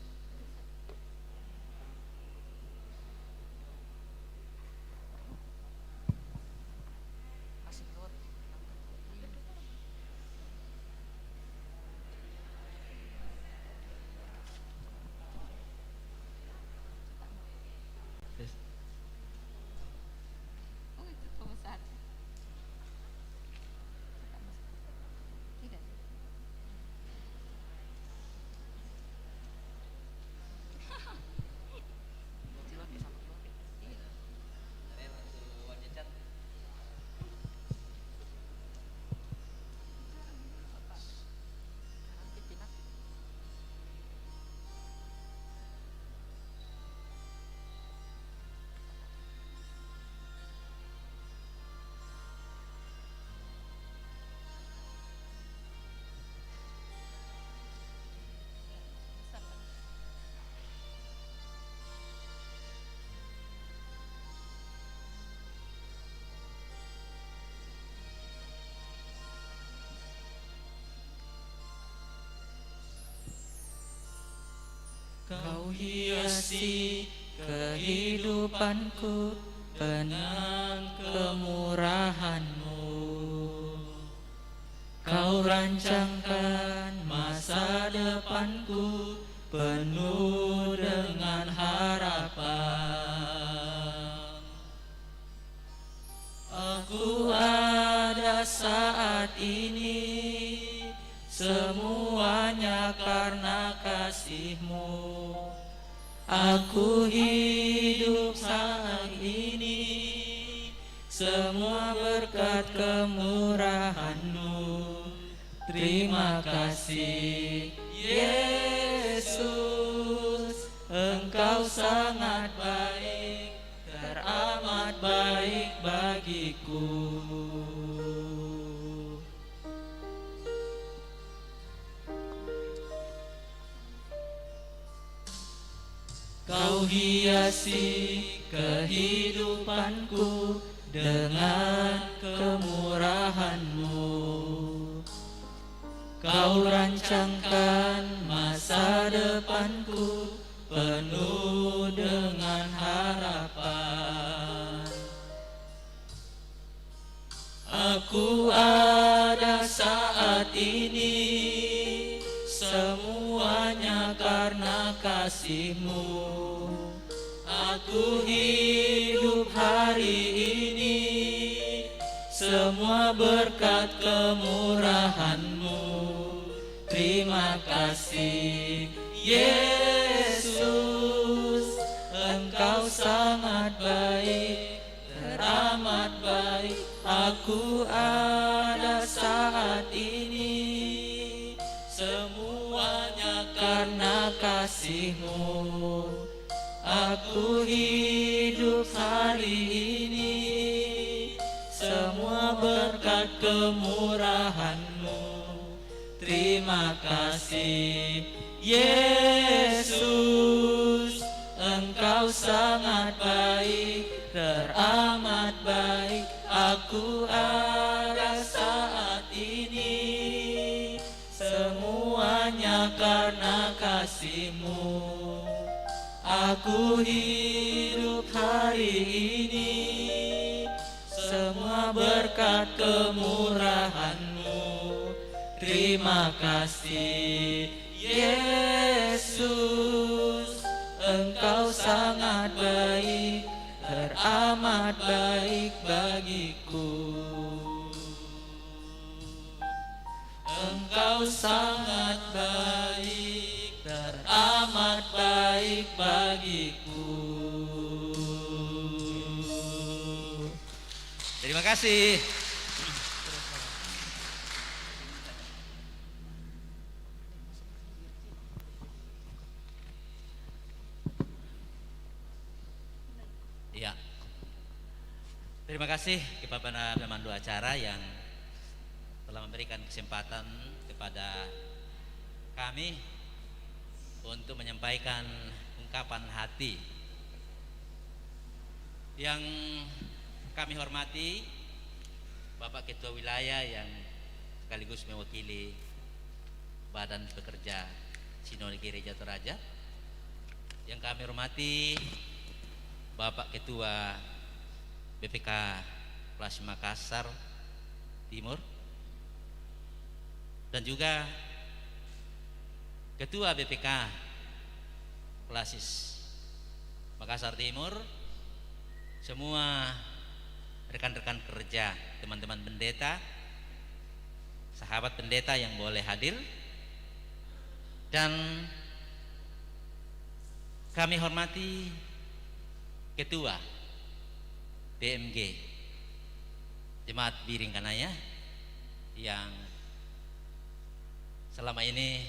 Kau hiasi kehidupanku dengan kemurahan-Mu. Kau rancangkan masa depanku penuh dengan harapan. Aku ada saat ini semuanya karena kasih-Mu. Aku hidup saat ini semua berkat kemurahan-Mu. Terima kasih Yesus, Engkau sangat baik, teramat baik bagiku. Kau hiasi kehidupanku dengan kemurahan-Mu. Kau rancangkan masa depanku penuh dengan harapan. Aku ada saat ini semuanya karena kasih-Mu. Aku hidup hari ini semua berkat kemurahan-Mu. Terima kasih Yesus, Engkau sangat baik, teramat baik. Aku ada saat ini semuanya karena kasih-Mu. Aku hidup hari ini semua berkat kemurahan-Mu. Terima kasih Yesus, Engkau sangat baik, teramat baik. Aku ada saat ini semuanya karena kasih-Mu. Aku hidup hari ini semua berkat kemurahan-Mu. Terima kasih Yesus, Engkau sangat baik, teramat baik bagiku. Engkau sangat baik, teramat baik bagiku. Terima kasih. Ya. Terima kasih kepada pemandu acara yang telah memberikan kesempatan kepada kami untuk menyampaikan ungkapan hati. Yang kami hormati Bapak Ketua Wilayah yang sekaligus mewakili Badan Pekerja Sinode Gereja Toraja. Yang kami hormati Bapak Ketua BPK Kelas Makassar Timur, dan juga Ketua BPK Klasis Makassar Timur, semua rekan-rekan kerja, teman-teman pendeta, sahabat pendeta yang boleh hadir, dan kami hormati Ketua BMG Jemaat Biring Kanaya yang selama ini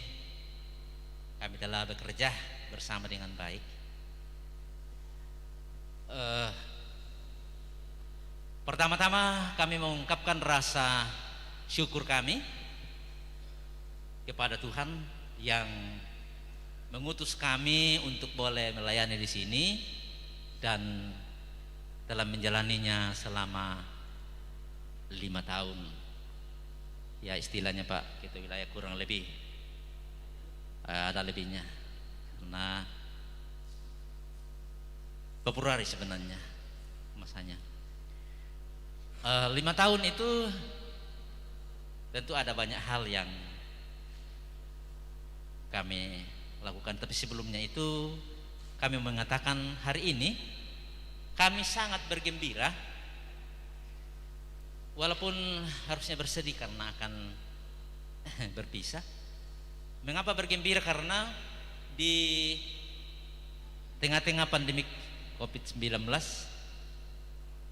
kami telah bekerja bersama dengan baik. Pertama-tama kami mengungkapkan rasa syukur kami kepada Tuhan yang mengutus kami untuk boleh melayani di sini dan telah menjalaninya selama 5 tahun. Ya istilahnya Pak, kita wilayah kurang lebih ada lebihnya, karena Februari sebenarnya masanya. 5 tahun itu tentu ada banyak hal yang kami lakukan, tapi sebelumnya itu kami mengatakan hari ini kami sangat bergembira, walaupun harusnya bersedih karena akan berpisah. Mengapa bergembira? Karena di tengah-tengah pandemik COVID-19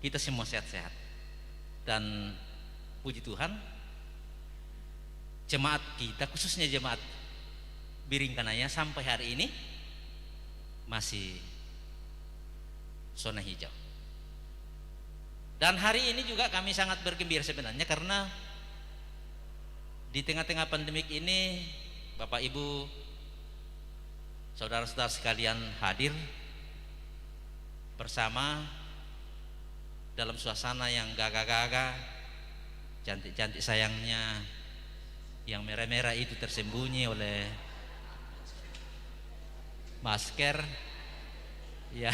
kita semua sehat-sehat, dan puji Tuhan jemaat kita, khususnya jemaat Biring Kanaya, sampai hari ini masih zona hijau. Dan hari ini juga kami sangat bergembira sebenarnya, karena di tengah-tengah pandemik ini Bapak Ibu, saudara-saudara sekalian hadir bersama dalam suasana yang gagah-gagah, cantik-cantik sayangnya. Yang merah-merah itu tersembunyi oleh masker. Ya,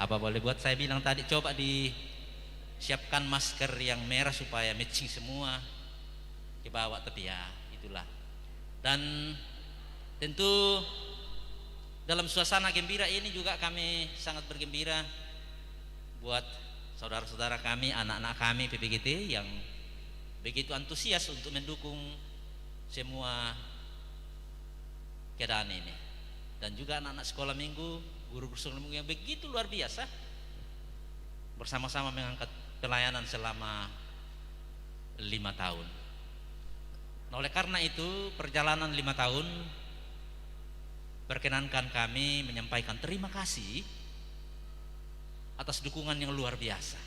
apa boleh buat, saya bilang tadi coba disiapkan masker yang merah supaya matching semua ke bawah, tapi ya itulah. Dan tentu dalam suasana gembira ini juga kami sangat bergembira buat saudara-saudara kami, anak-anak kami PPGT yang begitu antusias untuk mendukung semua keadaan ini, dan juga anak-anak sekolah minggu, guru-guru sekolah minggu yang begitu luar biasa bersama-sama mengangkat pelayanan selama 5 tahun. Nah, oleh karena itu perjalanan 5 tahun perkenankan kami menyampaikan terima kasih atas dukungan yang luar biasa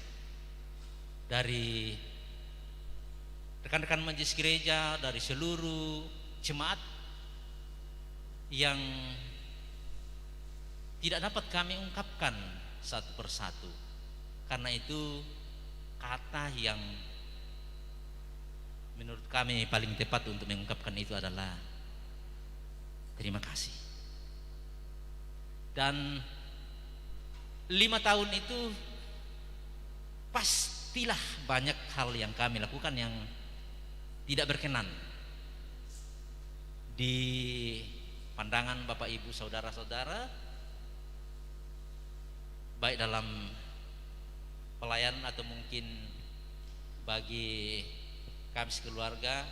dari rekan-rekan majelis gereja, dari seluruh jemaat yang tidak dapat kami ungkapkan satu persatu. Karena itu kata yang menurut kami paling tepat untuk mengungkapkan itu adalah terima kasih. Dan 5 tahun itu pastilah banyak hal yang kami lakukan yang tidak berkenan di pandangan Bapak Ibu saudara-saudara, baik dalam pelayanan atau mungkin bagi kami sekeluarga,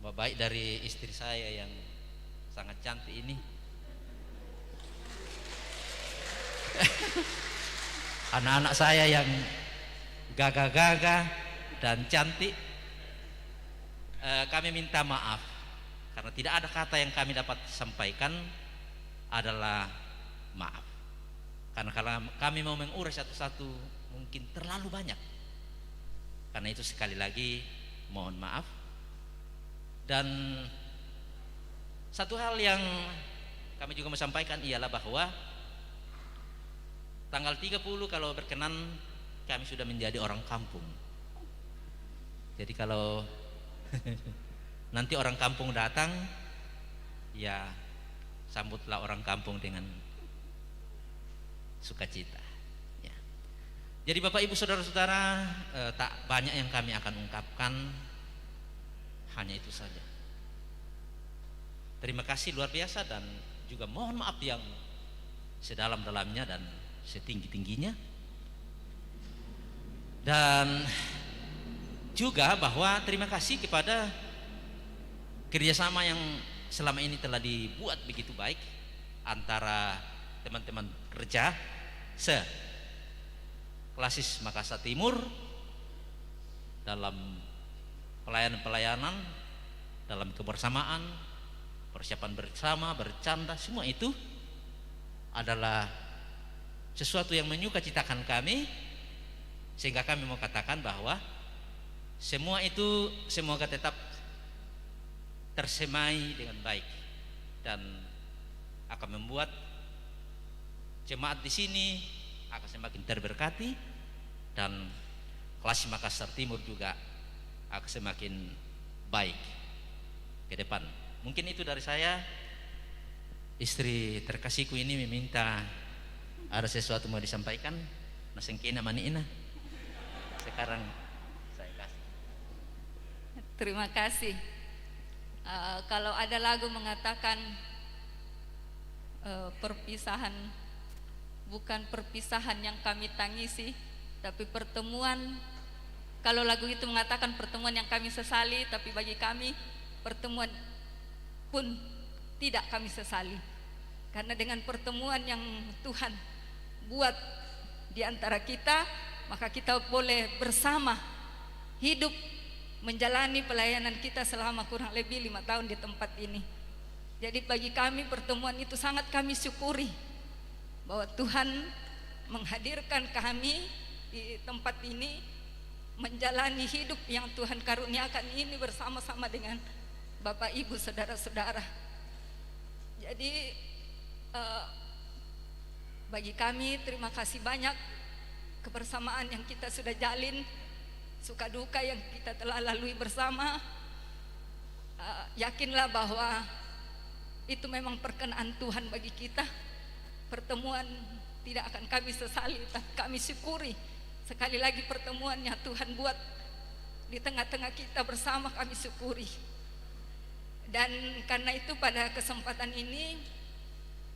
baik dari istri saya yang sangat cantik ini, anak-anak saya yang gagah-gagah dan cantik. Kami minta maaf karena tidak ada kata yang kami dapat sampaikan adalah maaf, karena kalau kami mau mengurai satu-satu mungkin terlalu banyak. Karena itu sekali lagi mohon maaf. Dan satu hal yang kami juga mau sampaikan ialah bahwa tanggal 30 kalau berkenan kami sudah menjadi orang kampung. Jadi kalau nanti orang kampung datang, ya sambutlah orang kampung dengan sukacita. Ya. Jadi Bapak Ibu Saudara-saudara, tak banyak yang kami akan ungkapkan, hanya itu saja. Terima kasih luar biasa dan juga mohon maaf yang sedalam-dalamnya dan setinggi-tingginya. Dan juga bahwa terima kasih kepada kerjasama yang selama ini telah dibuat begitu baik antara teman-teman kerja se-Klasis Makassar Timur dalam pelayanan-pelayanan, dalam kebersamaan, persiapan bersama, bercanda, semua itu adalah sesuatu yang menyukacitakan kami, sehingga kami mau katakan bahwa semua itu semoga tetap tersemai dengan baik dan akan membuat jemaat di sini akan semakin terberkati dan Klasis Makassar Timur juga akan semakin baik ke depan. Mungkin itu dari saya. Istri terkasihku ini meminta ada sesuatu mau disampaikan. Nasengkina maniina. Sekarang saya kasih. Terima kasih. Kalau ada lagu mengatakan perpisahan, bukan perpisahan yang kami tangisi, tapi pertemuan. Kalau lagu itu mengatakan pertemuan yang kami sesali, tapi bagi kami pertemuan pun tidak kami sesali. Karena dengan pertemuan yang Tuhan buat di antara kita, maka kita boleh bersama hidup menjalani pelayanan kita selama kurang lebih 5 tahun di tempat ini. Jadi bagi kami pertemuan itu sangat kami syukuri bahwa Tuhan menghadirkan kami di tempat ini menjalani hidup yang Tuhan karuniakan ini bersama-sama dengan Bapak Ibu saudara-saudara. Jadi bagi kami terima kasih banyak kebersamaan yang kita sudah jalin, suka duka yang kita telah lalui bersama. Yakinlah bahwa itu memang perkenan Tuhan bagi kita. Pertemuan tidak akan kami sesali, tapi kami syukuri. Sekali lagi pertemuan yang Tuhan buat di tengah-tengah kita bersama kami syukuri. Dan karena itu pada kesempatan ini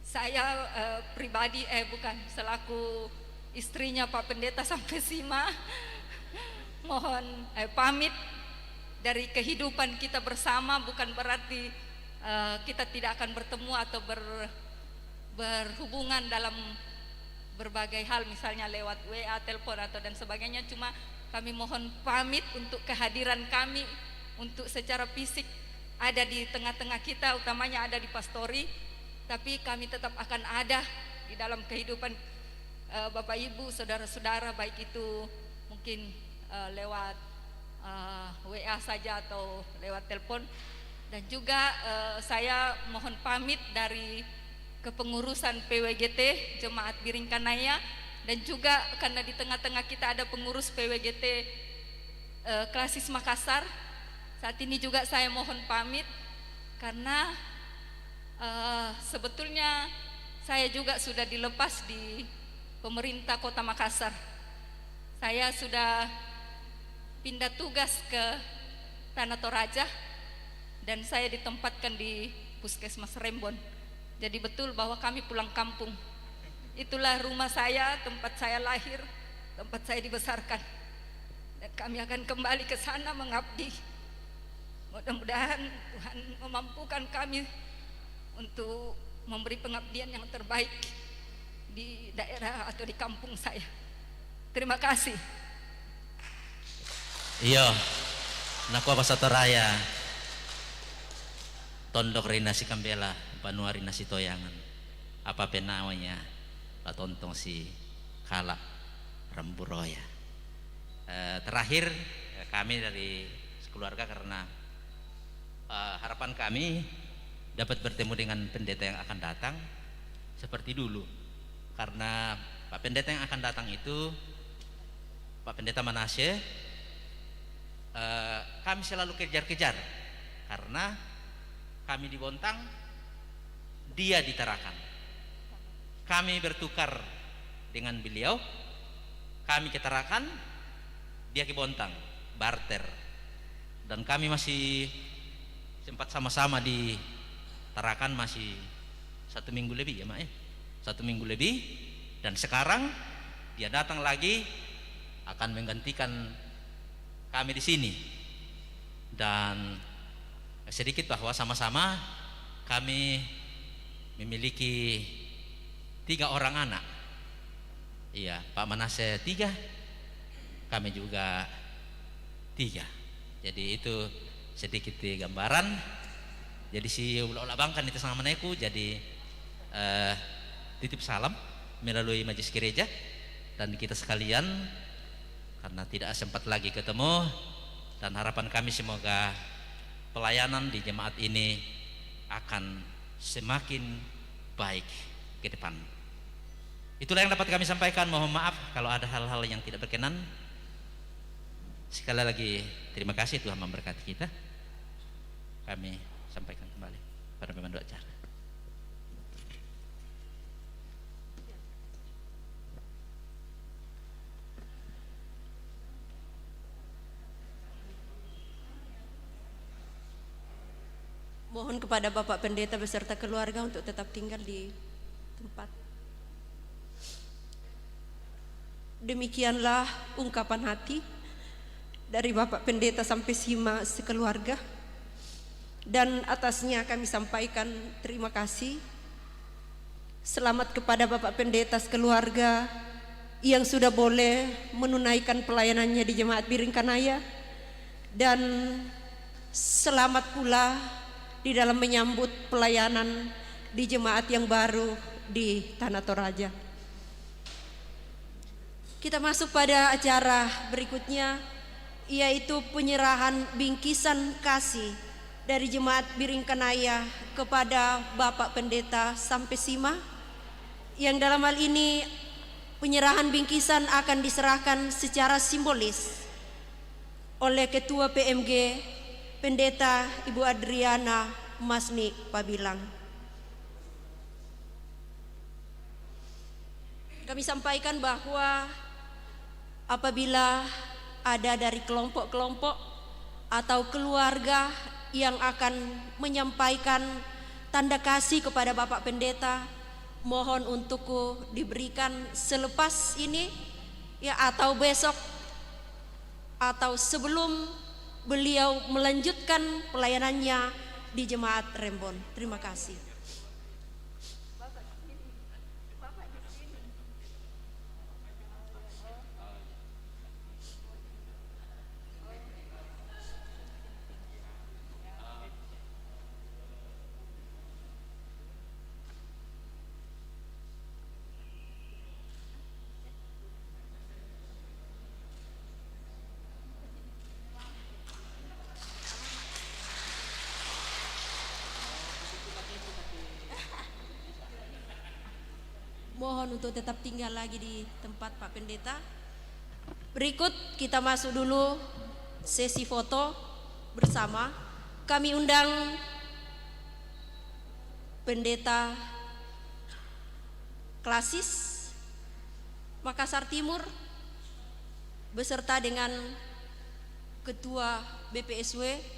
saya pribadi selaku istrinya Pak Pendeta sampai Sima mohon pamit dari kehidupan kita bersama. Bukan berarti kita tidak akan bertemu atau berhubungan dalam berbagai hal, misalnya lewat WA, telepon atau dan sebagainya. Cuma kami mohon pamit untuk kehadiran kami untuk secara fisik ada di tengah-tengah kita, utamanya ada di pastori. Tapi kami tetap akan ada di dalam kehidupan Bapak Ibu, saudara-saudara, baik itu mungkin lewat WA saja atau lewat telepon. Dan juga saya mohon pamit dari kepengurusan PWGT Jemaat Biringkanaya, dan juga karena di tengah-tengah kita ada pengurus PWGT Klasis Makassar. Saat ini juga saya mohon pamit karena sebetulnya saya juga sudah dilepas di pemerintah Kota Makassar. Saya sudah pindah tugas ke Tanah Toraja dan saya ditempatkan di Puskesmas Rembon. Jadi betul bahwa kami pulang kampung. Itulah rumah saya, tempat saya lahir, tempat saya dibesarkan. Dan kami akan kembali ke sana mengabdi. Mudah-mudahan Tuhan memampukan kami untuk memberi pengabdian yang terbaik di daerah atau di kampung saya. Terima kasih. Iya, naku apa satoraya tondok rina si kambela, banuari nasi toyangan. Apa penawanya, patontong si kala ramburoya. Terakhir kami dari keluarga, karena harapan kami dapat bertemu dengan pendeta yang akan datang seperti dulu. Karena Pak Pendeta yang akan datang itu Pak Pendeta Manasye kami selalu kejar-kejar, karena kami di Bontang, dia di Tarakan. Kami bertukar dengan beliau, kami ke Tarakan, dia ke Bontang, barter. Dan kami masih sempat sama-sama di Tarakan masih 1 minggu lebih ya Mak ya, 1 minggu lebih. Dan sekarang dia datang lagi akan menggantikan kami di sini. Dan sedikit bahwa sama-sama kami memiliki 3 orang anak. Iya, Pak Manase 3, kami juga 3. Jadi itu sedikit gambaran. Jadi si ulah-ulah bangkan itu sama meneku. Jadi titip salam melalui majelis gereja dan kita sekalian, karena tidak sempat lagi ketemu, dan harapan kami semoga pelayanan di jemaat ini akan semakin baik ke depan. Itulah yang dapat kami sampaikan. Mohon maaf kalau ada hal-hal yang tidak berkenan. Sekali lagi terima kasih, Tuhan memberkati kita. Kami sampaikan kembali pada pemandu acara. Mohon kepada Bapak Pendeta beserta keluarga untuk tetap tinggal di tempat. Demikianlah ungkapan hati dari Bapak Pendeta sampai Sima sekeluarga. Dan atasnya kami sampaikan terima kasih. Selamat kepada Bapak Pendeta sekeluarga yang sudah boleh menunaikan pelayanannya di Jemaat Biringkanaya. Dan selamat pula di dalam menyambut pelayanan di jemaat yang baru di Tanah Toraja. Kita masuk pada acara berikutnya, yaitu penyerahan bingkisan kasih dari Jemaat Biringkanaya kepada Bapak Pendeta sampai Sima, yang dalam hal ini penyerahan bingkisan akan diserahkan secara simbolis oleh Ketua PMG Pendeta Ibu Adriana Masni Pabilang. Kami sampaikan bahwa apabila ada dari kelompok-kelompok atau keluarga yang akan menyampaikan tanda kasih kepada Bapak Pendeta, mohon untuk diberikan selepas ini ya, atau besok, atau sebelum beliau melanjutkan pelayanannya di Jemaat Rembon. Terima kasih. Mohon untuk tetap tinggal lagi di tempat Pak Pendeta. Berikut kita masuk dulu sesi foto bersama. Kami undang Pendeta Klasis Makassar Timur beserta dengan Ketua BPSW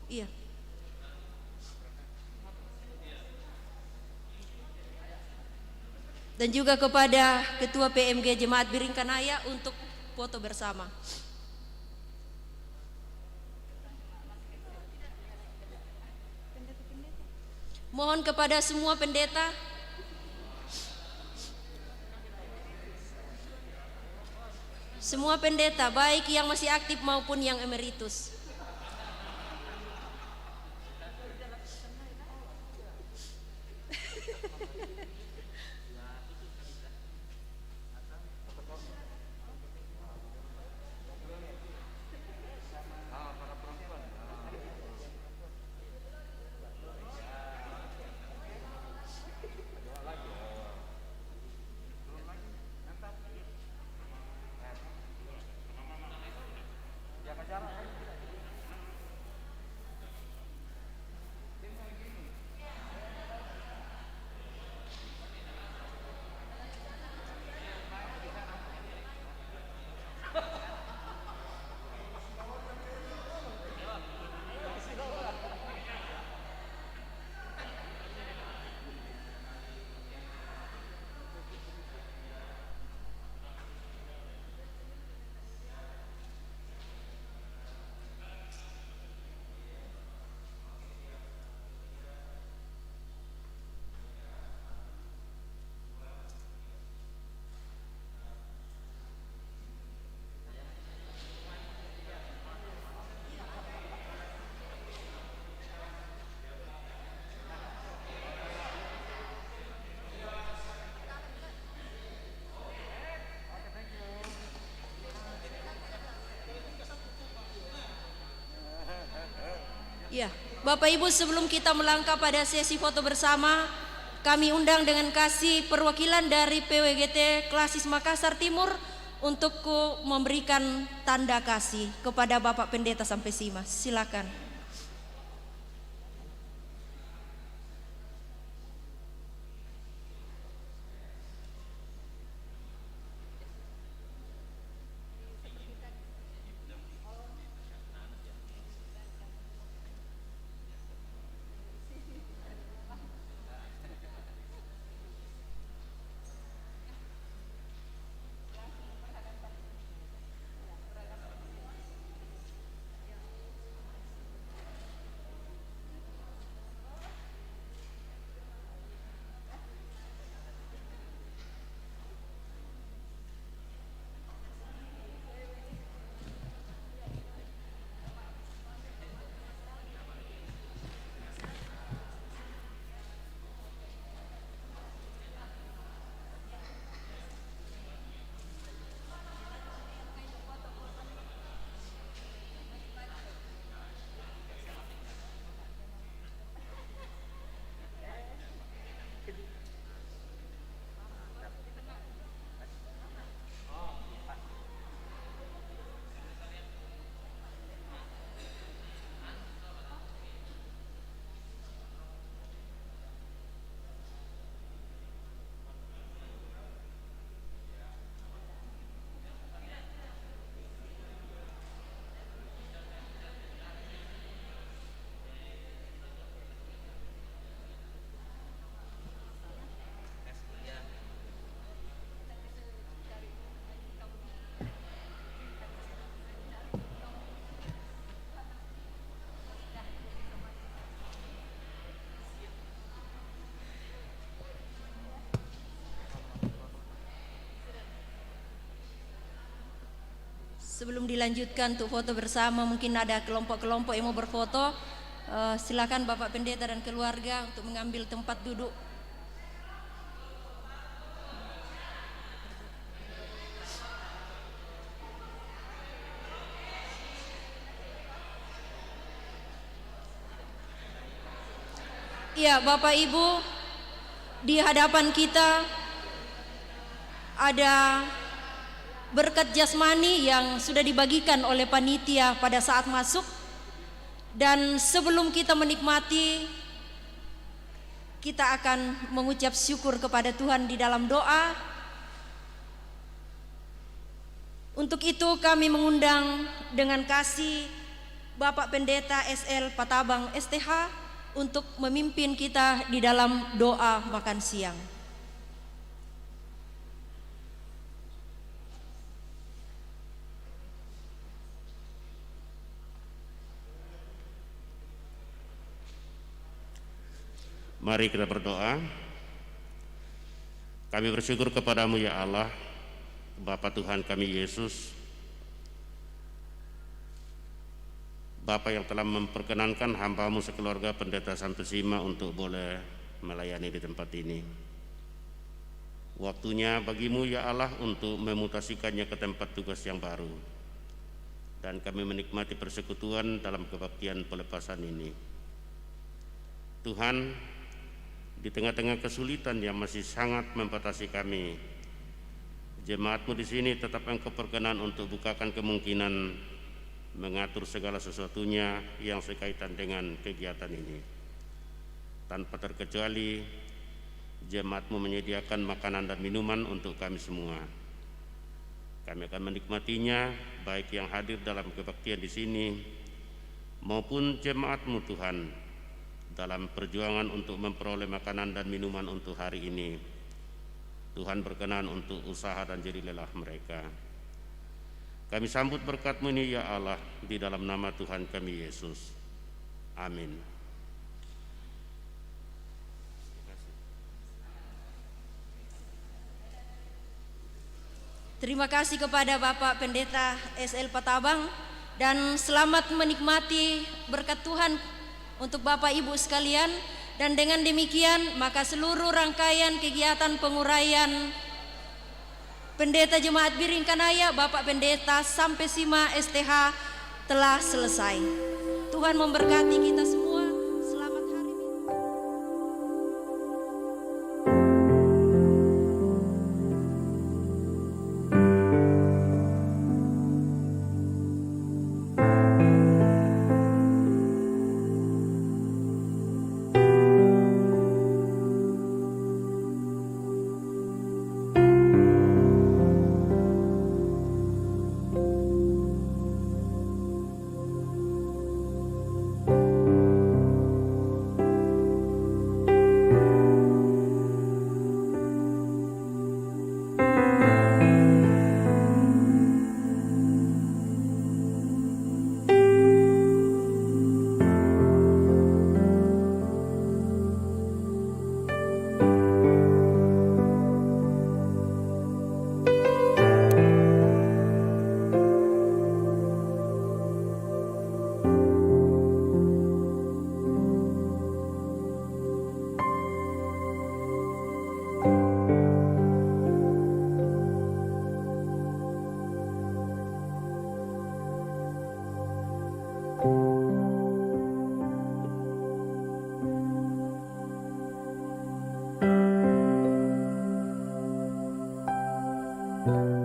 Iya. Dan juga kepada Ketua PMG Jemaat Biringkanaya untuk foto bersama. Mohon kepada semua pendeta baik yang masih aktif maupun yang emeritus, Ya, Bapak Ibu, sebelum kita melangkah pada sesi foto bersama, kami undang dengan kasih perwakilan dari PWGT Klasis Makassar Timur untuk memberikan tanda kasih kepada Bapak Pendeta Sampesima. Silakan. Sebelum dilanjutkan untuk foto bersama, mungkin ada kelompok-kelompok yang mau berfoto. Silakan Bapak Pendeta dan keluarga untuk mengambil tempat duduk. Iya, Bapak Ibu, di hadapan kita ada berkat jasmani yang sudah dibagikan oleh panitia pada saat masuk. Dan sebelum kita menikmati, kita akan mengucap syukur kepada Tuhan di dalam doa. Untuk itu kami mengundang dengan kasih Bapak Pendeta SL Patabang STH untuk memimpin kita di dalam doa makan siang. Mari kita berdoa. Kami bersyukur kepadamu ya Allah, Bapa Tuhan kami Yesus, Bapa yang telah memperkenankan hamba-Mu sekeluarga Pendeta Sampesima untuk boleh melayani di tempat ini. Waktunya bagimu ya Allah untuk memutasikannya ke tempat tugas yang baru. Dan kami menikmati persekutuan dalam kebaktian pelepasan ini. Tuhan, di tengah-tengah kesulitan yang masih sangat membatasi kami, jemaat-Mu di sini tetap Engkau perkenan untuk bukakan kemungkinan mengatur segala sesuatunya yang sekaitan dengan kegiatan ini. Tanpa terkecuali, jemaat-Mu menyediakan makanan dan minuman untuk kami semua. Kami akan menikmatinya, baik yang hadir dalam kebaktian di sini maupun jemaat-Mu Tuhan, dalam perjuangan untuk memperoleh makanan dan minuman untuk hari ini. Tuhan berkenan untuk usaha dan jerih lelah mereka. Kami sambut berkat-Mu ini ya Allah, di dalam nama Tuhan kami Yesus. Amin. Terima kasih kepada Bapak Pendeta SL Patabang, dan selamat menikmati berkat Tuhan untuk Bapak Ibu sekalian. Dan dengan demikian maka seluruh rangkaian kegiatan penguraian Pendeta Jemaat Biringkanaya Bapak Pendeta Sampesima STH telah selesai. Tuhan memberkati kita semua. Selamat hari Minggu. Thank you.